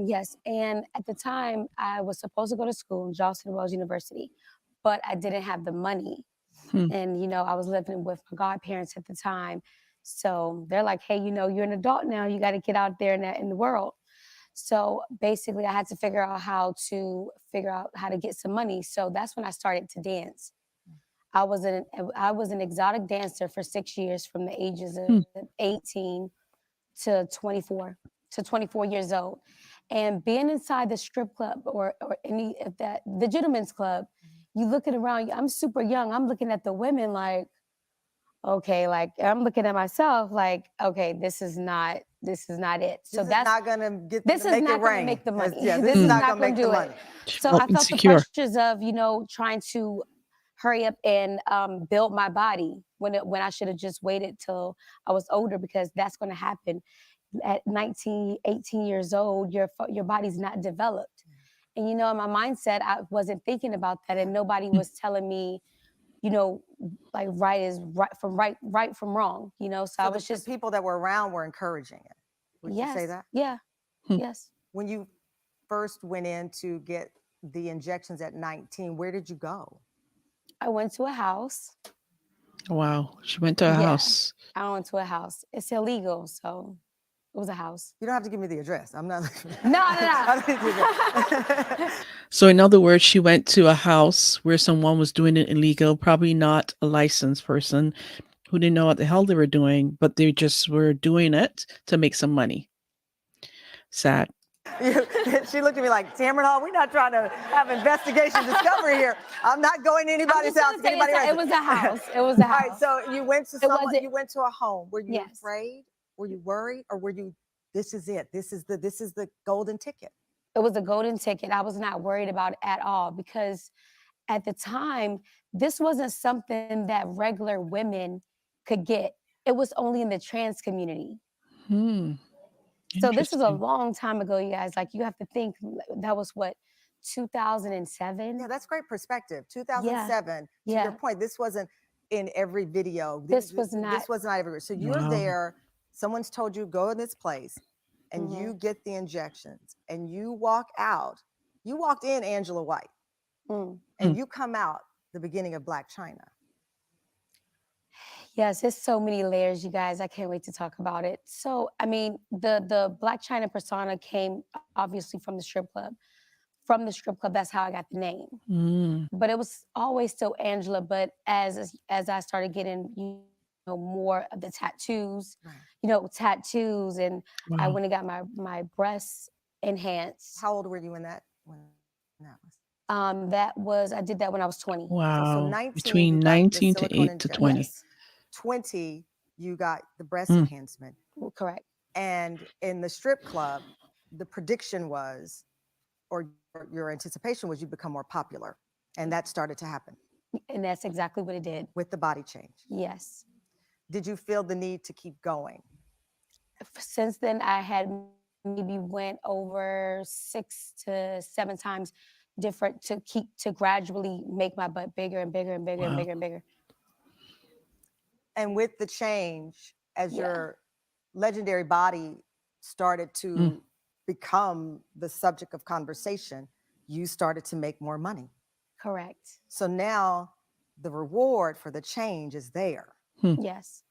Yes, and at the time, I was supposed to go to school in Charleston Wells University, but I didn't have the money. And, you know, I was living with my godparents at the time. So they're like, hey, you know, you're an adult now. You got to get out there in the world. So basically, I had to figure out how to get some money. So that's when I started to dance. I was an exotic dancer for 6 years, from the ages of 18 to 24 years old. And being inside the strip club or any of that, the gentleman's club, you looking around, I'm super young. I'm looking at the women like, okay, like I'm looking at myself like, okay, this is not it. So that's not gonna get this to is make not it going to rain. make the money. Yeah, this is not going make to do the it. money. So I felt insecure. the pressures of, you know, trying to hurry up and build my body when I should have just waited till I was older, because that's going to happen. at 19, 18 years old, your body's not developed. And in my mindset, I wasn't thinking about that, and nobody was telling me, like right is right from wrong. So I So was the just people that were around were encouraging it. Would you say yes, that? yeah, Hmm. yes. When you first went in to get the injections at 19, where did you go? I went to a house. Wow. She went to a Yeah, house. I went to a house. It's illegal, so it was a house. You don't have to give me the address. I'm not. No, no, I don't need the address. no. So, in other words, she went to a house where someone was doing it illegal, probably not a licensed person who didn't know what the hell they were doing, but they just were doing it to make some money. Sad. She looked at me like, Tamron Hall, we're not trying to have investigation discovery here. I'm not going to I'm anybody's just house trying to to get say anybody it was a house. It was a All right, house. so you went to wasn't- you went to a home. Were you Yes. afraid? Were you worried? Or were you, this is it. This is the golden ticket. It was a golden ticket. I was not worried about it at all, because at the time, this wasn't something that regular women could get. It was only in the trans community. Hmm. So this is a Interesting. long time ago, you guys. Like, you have to think, that was what, 2007? Yeah, that's great perspective. 2007. To Yeah. your point, this wasn't in every video. This was not. This was not everywhere. So you're Wow. there. Someone's told you go in this place, and Mhm. you get the injections, and you walk out. You walked in Angela White, Mm. and you come out the beginning of Black China. Yes, it's so many layers, you guys. I can't wait to talk about it. So, I mean, the Black China persona came obviously from the strip club. From the strip club, that's how I got the name. Mm. But it was always still Angela. But as I started getting, more of the tattoos, Right. tattoos, and I Wow. went and got my breasts enhanced. How old were you when that was? I did that when I was 20. Wow. 19, Between you got the 19 to silicone 8 to 20. Yes, 20, you got the breast Mm. enhancement. correct. And in the strip club, the prediction was, or your anticipation was, you become more popular. And that started to happen And that's exactly what it did. with the body change. Yes. Did you feel the need to keep going? Since then, I had maybe went over 6 to 7 times different to gradually make my butt bigger and bigger and bigger and Wow. bigger and bigger. And with the change, as Yeah. your legendary body started to become the subject of conversation, you started to make more money. Correct. So now the reward for the change is there. Yes.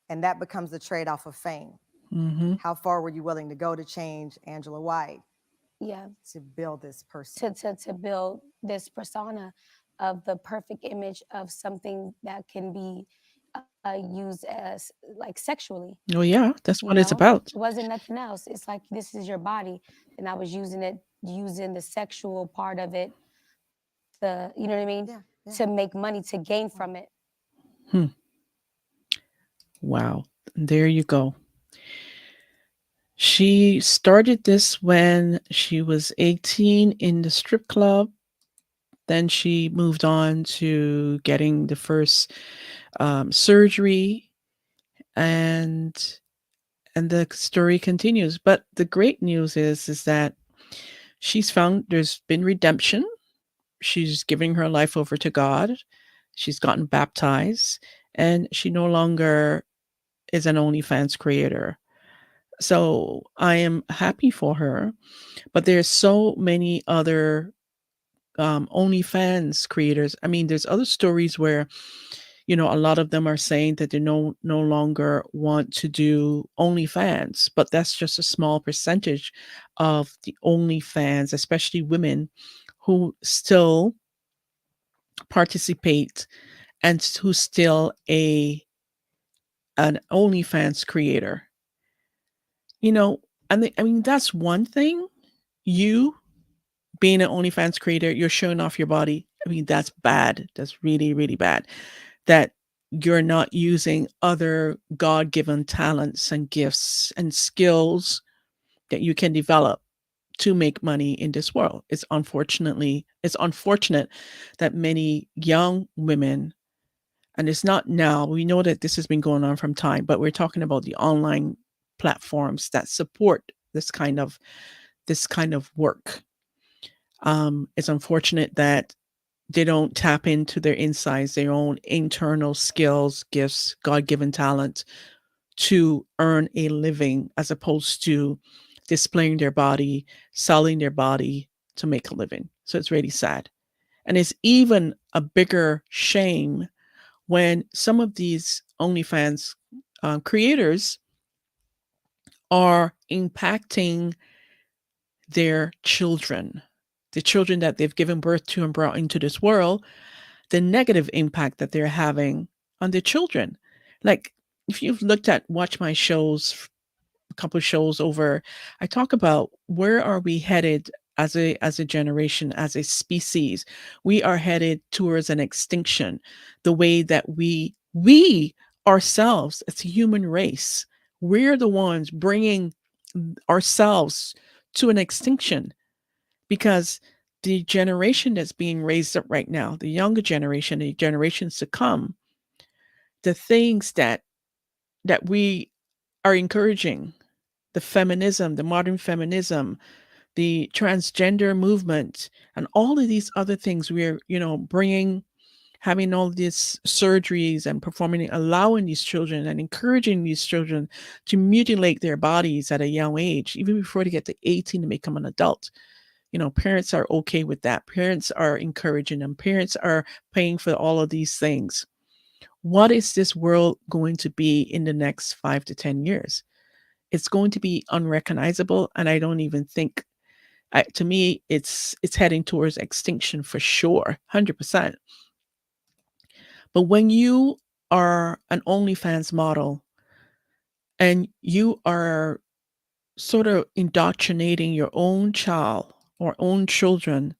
And that becomes the trade-off of fame. Mm-hmm. How far were you willing to go to change Angela White Yeah. to build this person? To build this persona of the perfect image of something that can be used as like sexually. Oh, yeah. That's what it's about. It wasn't nothing else. It's like, this is your body, and I was using the sexual part of it, you know what I mean, Yeah. to make money, to gain from it. Wow. There you go. She started this when she was 18 in the strip club. Then she moved on to getting the first surgery, and the story continues. But the great news is that she's found there's been redemption. She's giving her life over to God. She's gotten baptized, and she no longer is an OnlyFans creator. So I am happy for her, but there's so many other OnlyFans creators. I mean, there's other stories where, a lot of them are saying that they no longer want to do OnlyFans, but that's just a small percentage of the OnlyFans, especially women who still participate and who's still an OnlyFans creator. I mean, that's one thing. You being an OnlyFans creator, you're showing off your body. I mean, that's bad. That's really, really bad. That you're not using other God-given talents and gifts and skills that you can develop to make money in this world. It's unfortunate that many young women, and it's not now, we know that this has been going on from time, but we're talking about the online platforms that support this kind of work. It's unfortunate that they don't tap into their insides, their own internal skills, gifts, God-given talent to earn a living, as opposed to displaying their body, selling their body to make a living. So it's really sad. And it's even a bigger shame when some of these OnlyFans creators are impacting their children, the children that they've given birth to and brought into this world, the negative impact that they're having on their children. Like, if you've watched my shows, a couple of shows over, I talk about where are we headed as a generation, as a species. We are headed towards an extinction. The way that we ourselves as a human race, we're the ones bringing ourselves to an extinction, because the generation that's being raised up right now, the younger generation, the generations to come, the things that we are encouraging, the feminism, the modern feminism, the transgender movement, and all of these other things we're, bringing, having all these surgeries and performing, allowing these children and encouraging these children to mutilate their bodies at a young age, even before they get to 18 to become an adult. Parents are okay with that. Parents are encouraging them. Parents are paying for all of these things. What is this world going to be in the next 5 to 10 years? It's going to be unrecognizable. And I don't even think, to me, it's heading towards extinction for sure, 100%. But when you are an OnlyFans model and you are sort of indoctrinating your own child or own children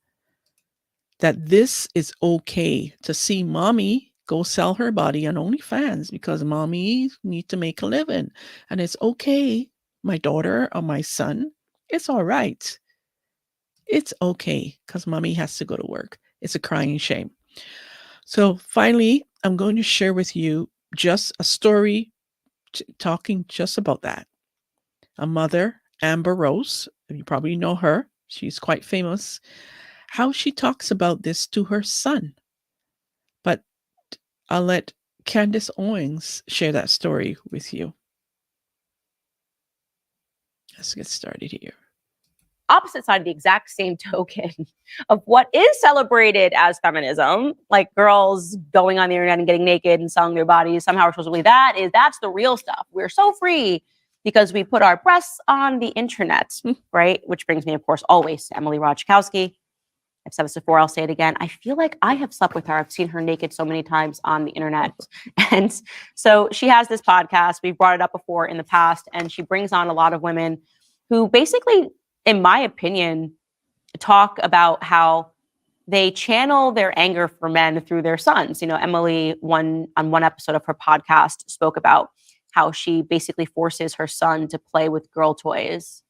that this is okay to see mommy go sell her body on OnlyFans because mommy need to make a living, and it's okay, my daughter or my son, it's all right. It's okay because mommy has to go to work. It's a crying shame. So finally, I'm going to share with you just a story talking just about that. A mother, Amber Rose, you probably know her. She's quite famous. How she talks about this to her son. But I'll let Candace Owens share that story with you. Let's get started here. Opposite side of the exact same token of what is celebrated as feminism, like girls going on the internet and getting naked and selling their bodies, somehow we're supposed to believe that's the real stuff. We're so free because we put our breasts on the internet, right? Which brings me, of course, always to Emily Ratajkowski. I've said this before, I'll say it again. I feel like I have slept with her. I've seen her naked so many times on the internet. And so she has this podcast. We've brought it up before in the past, and she brings on a lot of women who basically, in my opinion, talk about how they channel their anger for men through their sons. Emily, on one episode of her podcast, spoke about how she basically forces her son to play with girl toys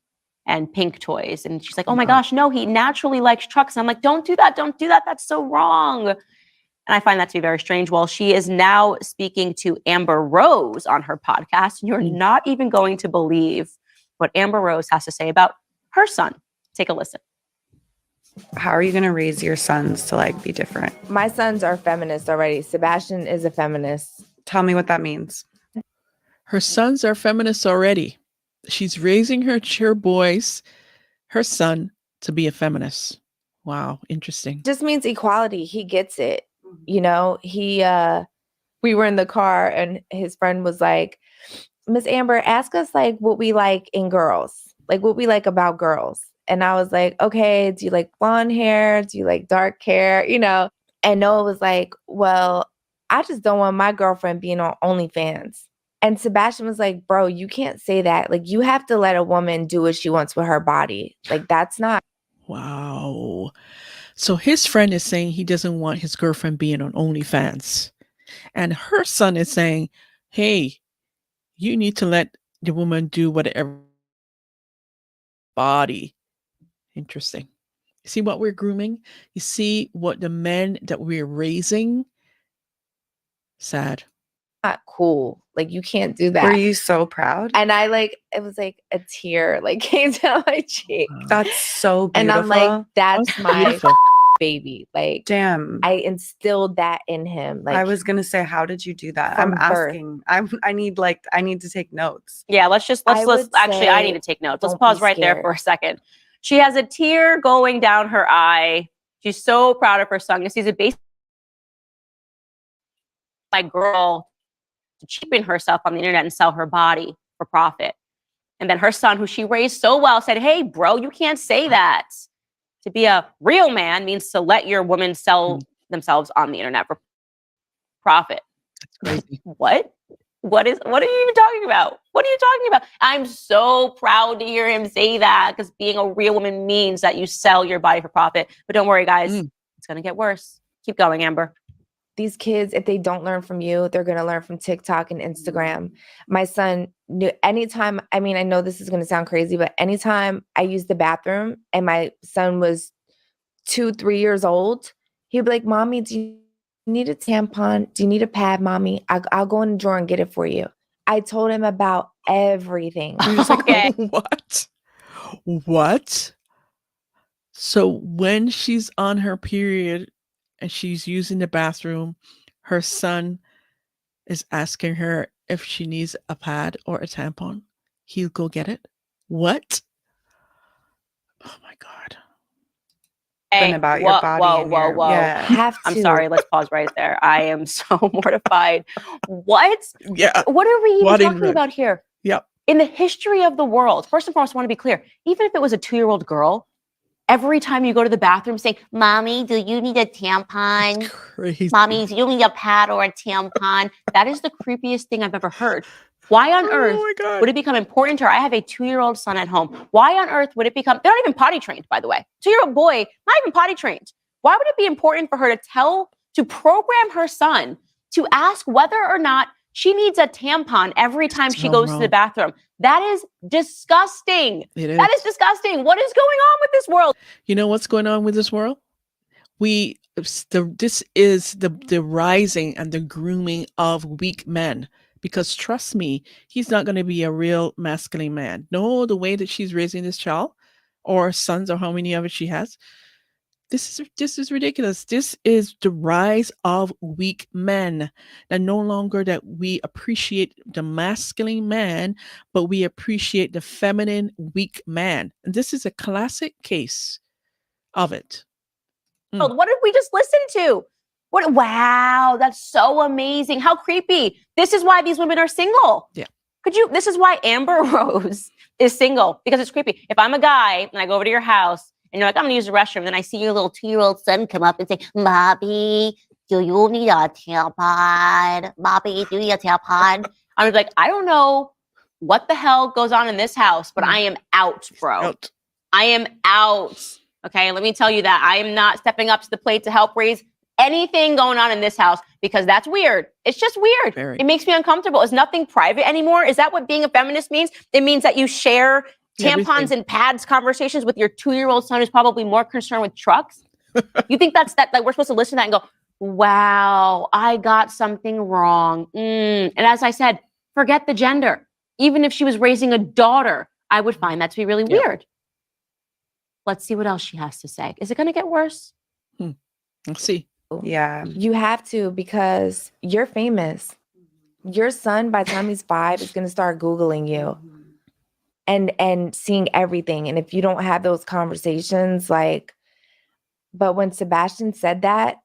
and pink toys. And she's like, oh my gosh, no, he naturally likes trucks. And I'm like, don't do that. Don't do that. That's so wrong. And I find that to be very strange. Well, she is now speaking to Amber Rose on her podcast. You're not even going to believe what Amber Rose has to say about her son. Take a listen. How are you going to raise your sons to be different? My sons are feminists already. Sebastian is a feminist. Tell me what that means. Her sons are feminists already. She's raising her boys, her son, to be a feminist. Wow, interesting. Just means equality. He gets it. We were in the car and his friend was like, Miss Amber, ask us what we like in girls, what we like about girls. And I was like, okay, do you like blonde hair? Do you like dark hair? And Noah was like, well, I just don't want my girlfriend being on OnlyFans. And Sebastian was like, bro, you can't say that. You have to let a woman do what she wants with her body. That's not. Wow. So his friend is saying he doesn't want his girlfriend being on OnlyFans. And her son is saying, hey, you need to let the woman do whatever body. Interesting. You see what we're grooming? You see what the men that we're raising? Sad. not cool. Like, you can't do that. Were you so proud? And I like, it was like a tear like came down my cheek. That's so beautiful. And I'm like, that's my Beautiful. baby. Like, damn. I instilled that in him. Like, I was gonna say, how did you do that? from I'm birth. asking. I need to take notes. Yeah, let's I would actually, I say need to take notes. Let's don't pause be right there scared. for a second. She has a tear going down her eye. She's so proud of her son. She's a basic girl to cheapen herself on the internet and sell her body for profit. And then her son, who she raised so well, said, hey, bro, you can't say that. To be a real man means to let your woman sell themselves on the internet for profit. That's crazy. What? What are you even talking about? What are you talking about? I'm so proud to hear him say that, because being a real woman means that you sell your body for profit. But don't worry, guys. It's going to get worse. Keep going, Amber. These kids, if they don't learn from you, they're going to learn from TikTok and Instagram. My son knew anytime, I mean, I know this is going to sound crazy, but anytime I used the bathroom and my son was 2-3 years old, he'd be like, Mommy, do you need a tampon? Do you need a pad, Mommy? I'll go in the drawer and get it for you. I told him about everything. You're just like, Okay. What? So when she's on her period and she's using the bathroom, her son is asking her if she needs a pad or a tampon. He'll go get it. What? Oh my God. Hey, About your body. whoa. Yeah. Have to. I'm sorry. Let's pause right there. I am so mortified. What? Yeah. What are we even What in talking the- about here? Yep. In the history of the world, first and foremost, I want to be clear. Even if it was a 2-year-old girl, every time you go to the bathroom saying, Mommy, do you need a tampon? Crazy. Mommy, do you need a pad or a tampon? That is the creepiest thing I've ever heard. Why on earth Oh my God. would it become important to her? I have a 2-year-old son at home. Why on earth would it become, they're not even potty trained, by the way. 2-year-old boy, not even potty trained. Why would it be important for her to program her son to ask whether or not she needs a tampon every time she So goes to the wrong. bathroom? That is disgusting. It is. That is disgusting. What is going on with this world? You know what's going on with this world? This is the rising and the grooming of weak men. Because trust me, he's not going to be a real masculine man. No, the way that she's raising this child, or sons, or how many of it she has, this is ridiculous. This is the rise of weak men. And no longer that we appreciate the masculine man, but we appreciate the feminine weak man. And this is a classic case of it. What did we just listen to? Wow, that's so amazing. How creepy. This is why these women are single. Yeah. This is why Amber Rose is single, because it's creepy. If I'm a guy and I go over to your house and you're like, I'm gonna use the restroom, then I see your little 2-year-old son come up and say, Bobby, do you need a tampon? Bobby, do you need a tampon? I'm like, I don't know what the hell goes on in this house, but I am out, bro. Out. I am out. Okay, let me tell you that I am not stepping up to the plate to help raise anything going on in this house, because that's weird. It's just weird. Very. It makes me uncomfortable. Is nothing private anymore? Is that what being a feminist means? It means that you share tampons Everything. and pads conversations with your 2-year-old son who's probably more concerned with trucks? You think that like we're supposed to listen to that and go, wow, I got something wrong. And as I said, forget the gender. Even if she was raising a daughter, I would find that to be really weird. Let's see what else she has to say. Is it going to get worse? Let's see. Yeah. You have to, because you're famous. Your son, by the time he's 5, is going to start Googling you and seeing everything. And if you don't have those conversations, like, but when Sebastian said that,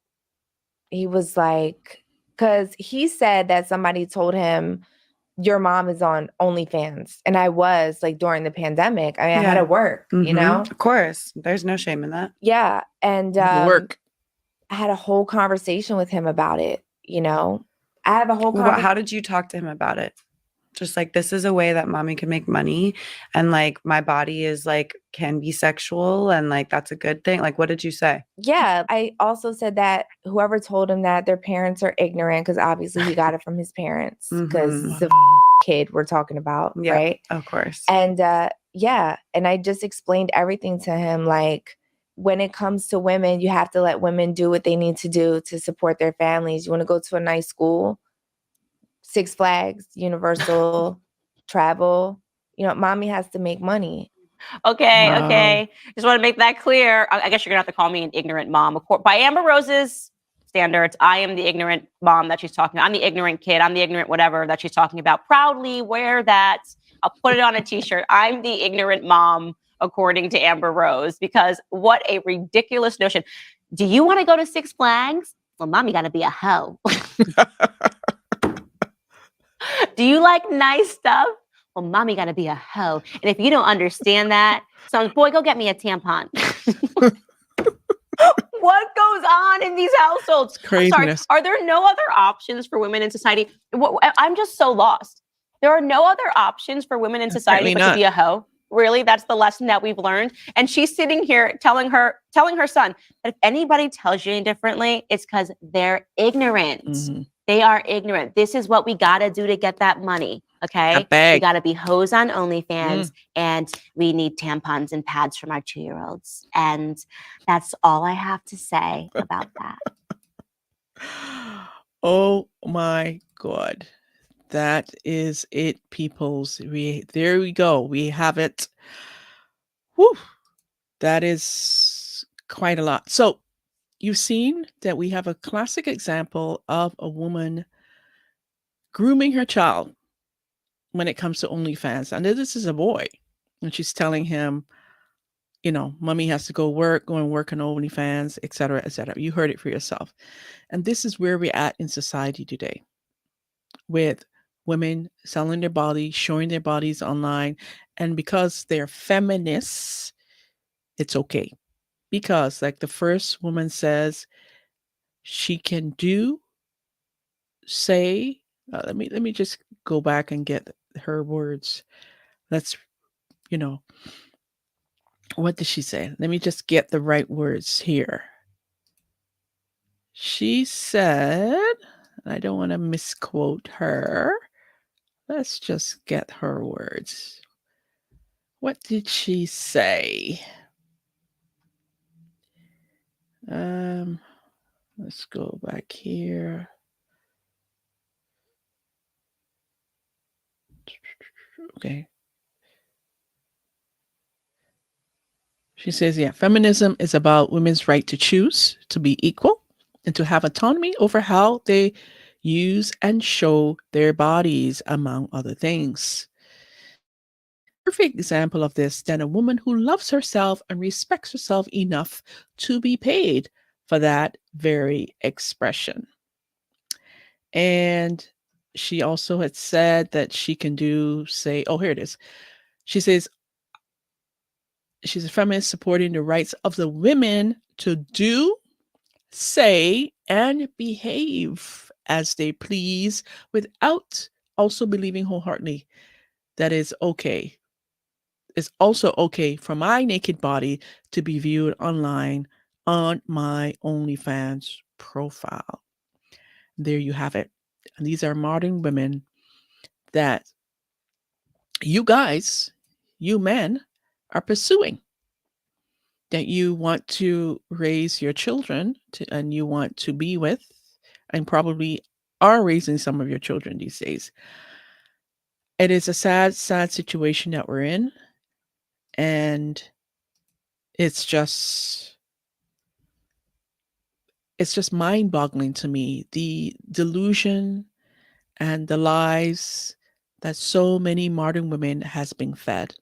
he was like, because he said that somebody told him, your mom is on OnlyFans. And I was, like, during the pandemic. I mean, I had to work, you know? Of course. There's no shame in that. Yeah. And Work. I had a whole conversation with him about it, you know? I have a whole conversation. How did you talk to him about it? Just like, this is a way that mommy can make money, and like my body is like can be sexual, and like that's a good thing. Like, what did you say? Yeah. I also said that whoever told him that their parents are ignorant, because obviously he got it from his parents, because it's the kid we're talking about, Yeah, right? of course. And yeah, and I just explained everything to him. Like, when it comes to women, you have to let women do what they need to do to support their families. You want to go to a nice school? Six Flags, Universal, travel. You know, mommy has to make money. Okay, Wow. okay. Just want to make that clear. I guess you're gonna have to call me an ignorant mom. By Amber Rose's standards, I am the ignorant mom that she's talking about. I'm the ignorant kid. I'm the ignorant whatever that she's talking about. Proudly wear that. I'll put it on a t-shirt. I'm the ignorant mom, according to Amber Rose, because what a ridiculous notion. Do you want to go to Six Flags? Well, mommy gotta be a hoe. Do you like nice stuff? Well, mommy gotta be a hoe. And if you don't understand that, so boy, go get me a tampon. What goes on in these households? I'm sorry, Craziness. are there no other options for women in society? I'm just so lost. There are no other options for women in society Apparently but to not. be a hoe. Really, that's the lesson that we've learned. And she's sitting here telling her son that if anybody tells you any differently, it's because they're ignorant. Mhm. They are ignorant. This is what we gotta do to get that money. Okay, That we bag. gotta be hoes on OnlyFans, and we need tampons and pads from our 2-year-olds. And that's all I have to say about that. Oh my God. That is it, peoples. There we go. We have it. Whew. That is quite a lot. So you've seen that we have a classic example of a woman grooming her child when it comes to OnlyFans. And this is a boy. And she's telling him, mommy has to go and work on OnlyFans, et cetera, et cetera. You heard it for yourself. And this is where we're at in society today, with women selling their bodies, showing their bodies online. And because they're feminists, it's okay. Because, like the first woman says, she can say, let me just go back and get her words. Let's, what did she say? Let me just get the right words here. She said, I don't want to misquote her. Let's just get her words. What did she say? Let's go back here. Okay. She says, feminism is about women's right to choose, to be equal, and to have autonomy over how they use and show their bodies, among other things. Perfect example of this, then a woman who loves herself and respects herself enough to be paid for that very expression. And she also had said that she can here it is. She says, she's a feminist supporting the rights of the women to do, say, and behave as they please without also believing wholeheartedly that it's okay. It's also okay for my naked body to be viewed online on my OnlyFans profile. There you have it. And these are modern women that you guys, you men, are pursuing. That you want to raise your children and you want to be with, and probably are raising some of your children these days. It is a sad, sad situation that we're in. And it's just mind-boggling to me, the delusion and the lies that so many modern women has been fed.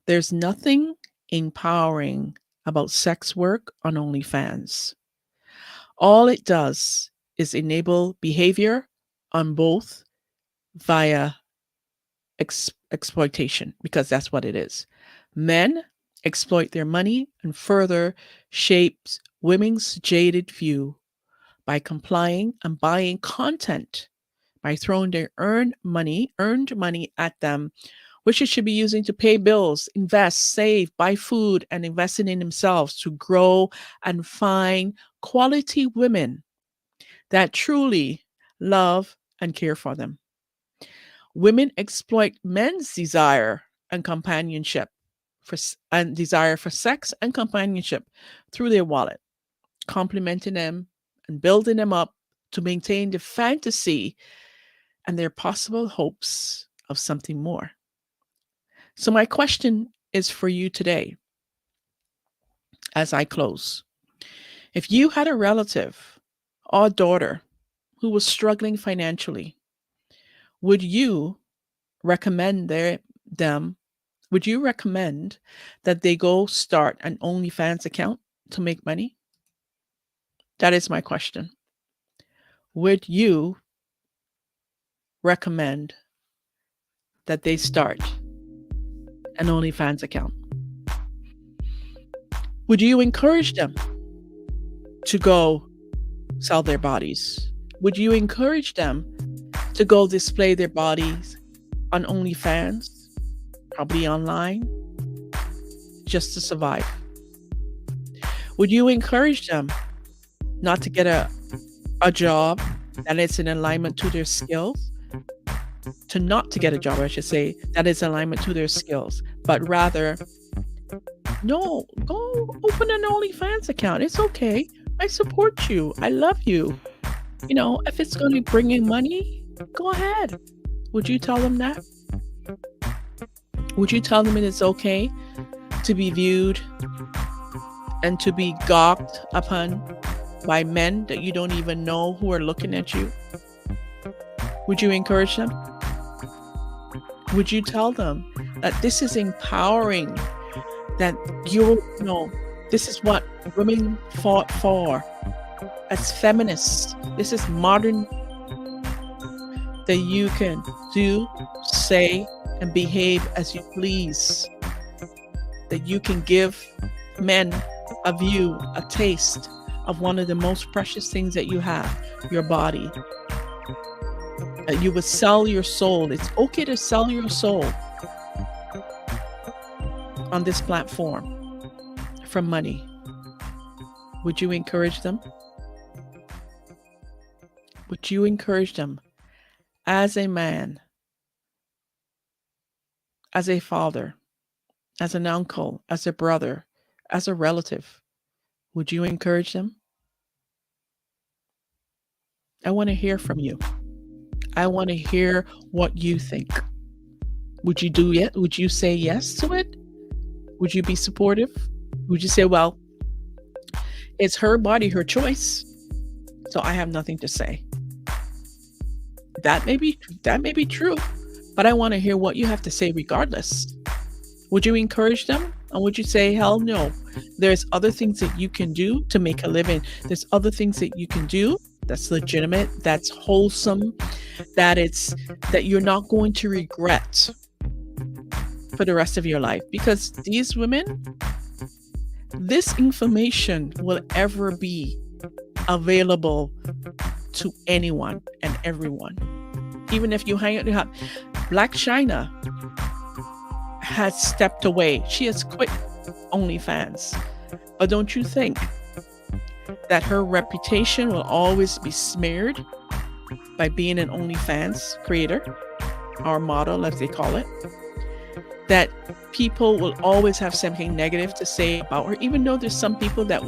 There's nothing empowering about sex work on OnlyFans. All it does is enable behavior on both via exploitation, because that's what it is. Men exploit their money and further shapes women's jaded view by complying and buying content, by throwing their earned money at them, which it should be using to pay bills, invest, save, buy food, and investing in themselves to grow and find quality women that truly love and care for them. Women exploit men's desire and companionship desire for sex and companionship through their wallet, complimenting them and building them up to maintain the fantasy and their possible hopes of something more. So, my question is for you today as I close. If you had a relative or daughter who was struggling financially, would you recommend them? Would you recommend that they go start an OnlyFans account to make money? That is my question. Would you recommend that they start an OnlyFans account? Would you encourage them to go sell their bodies? Would you encourage them to go display their bodies on OnlyFans, probably online, just to survive? Would you encourage them not to get a job that is in alignment to their skills? To not to get a job, I should say, that is in alignment to their skills, but rather, no, go open an OnlyFans account. It's okay. I support you. I love you. If it's going to bring in money, go ahead. Would you tell them that? Would you tell them it is okay to be viewed and to be gawked upon by men that you don't even know who are looking at you? Would you encourage them? Would you tell them that this is empowering, that this is what women fought for as feminists? This is modern, that you can do, say, and behave as you please. That you can give men a view, a taste of one of the most precious things that you have, your body. That you would sell your soul. It's okay to sell your soul on this platform for money. Would you encourage them? Would you encourage them as a man, as a father, as an uncle, as a brother, as a relative? Would you encourage them? I want to hear from you. I want to hear what you think. Would you do it? Would you say yes to it? Would you be supportive? Would you say, well, it's her body, her choice, so I have nothing to say? That may be true, but I want to hear what you have to say regardless. Would you encourage them? And would you say, hell no, there's other things that you can do to make a living. There's other things that you can do that's legitimate, that's wholesome, that you're not going to regret for the rest of your life. Because these women, this information will ever be available to anyone and everyone. Even if you hang out, Black China has stepped away. She has quit OnlyFans. But don't you think that her reputation will always be smeared by being an OnlyFans creator or model, as they call it? That people will always have something negative to say about her, even though there's some people that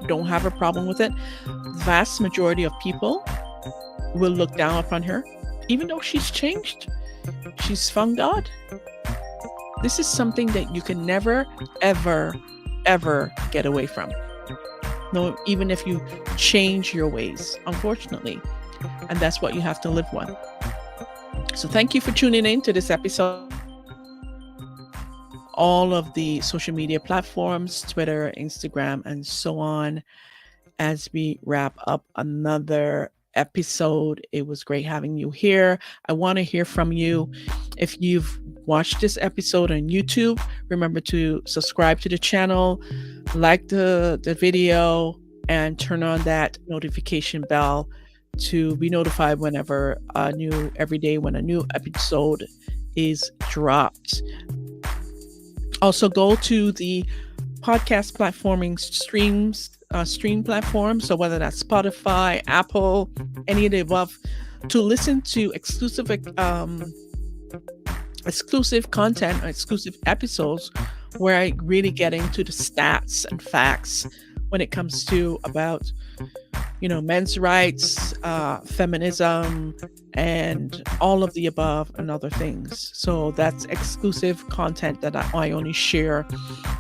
don't have a problem with it. The vast majority of people will look down upon her, even though she's changed. She's found God. This is something that you can never, ever, ever get away from. No, even if you change your ways, unfortunately. And that's what you have to live with. So thank you for tuning in to this episode. All of the social media platforms, Twitter, Instagram, and so on, as we wrap up another episode. It was great having you here. I want to hear from you. If you've watched this episode on YouTube, remember to subscribe to the channel, like the video, and turn on that notification bell to be notified every day when a new episode is dropped. Also, go to the podcast stream platform. So whether that's Spotify, Apple, any of the above, to listen to exclusive content, exclusive episodes where I really get into the stats and facts when it comes to about men's rights, feminism, and all of the above and other things. So that's exclusive content that I only share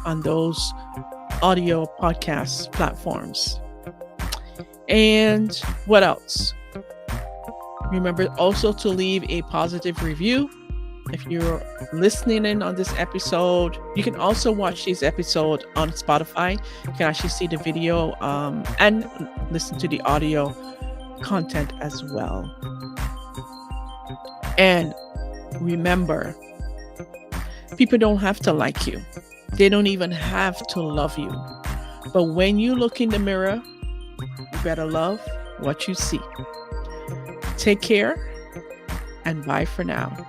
on those audio podcast platforms. And what else? Remember also to leave a positive review. If you're listening in on this episode, you can also watch this episode on Spotify. You can actually see the video and listen to the audio content as well. And remember, people don't have to like you. They don't even have to love you. But when you look in the mirror, you better love what you see. Take care and bye for now.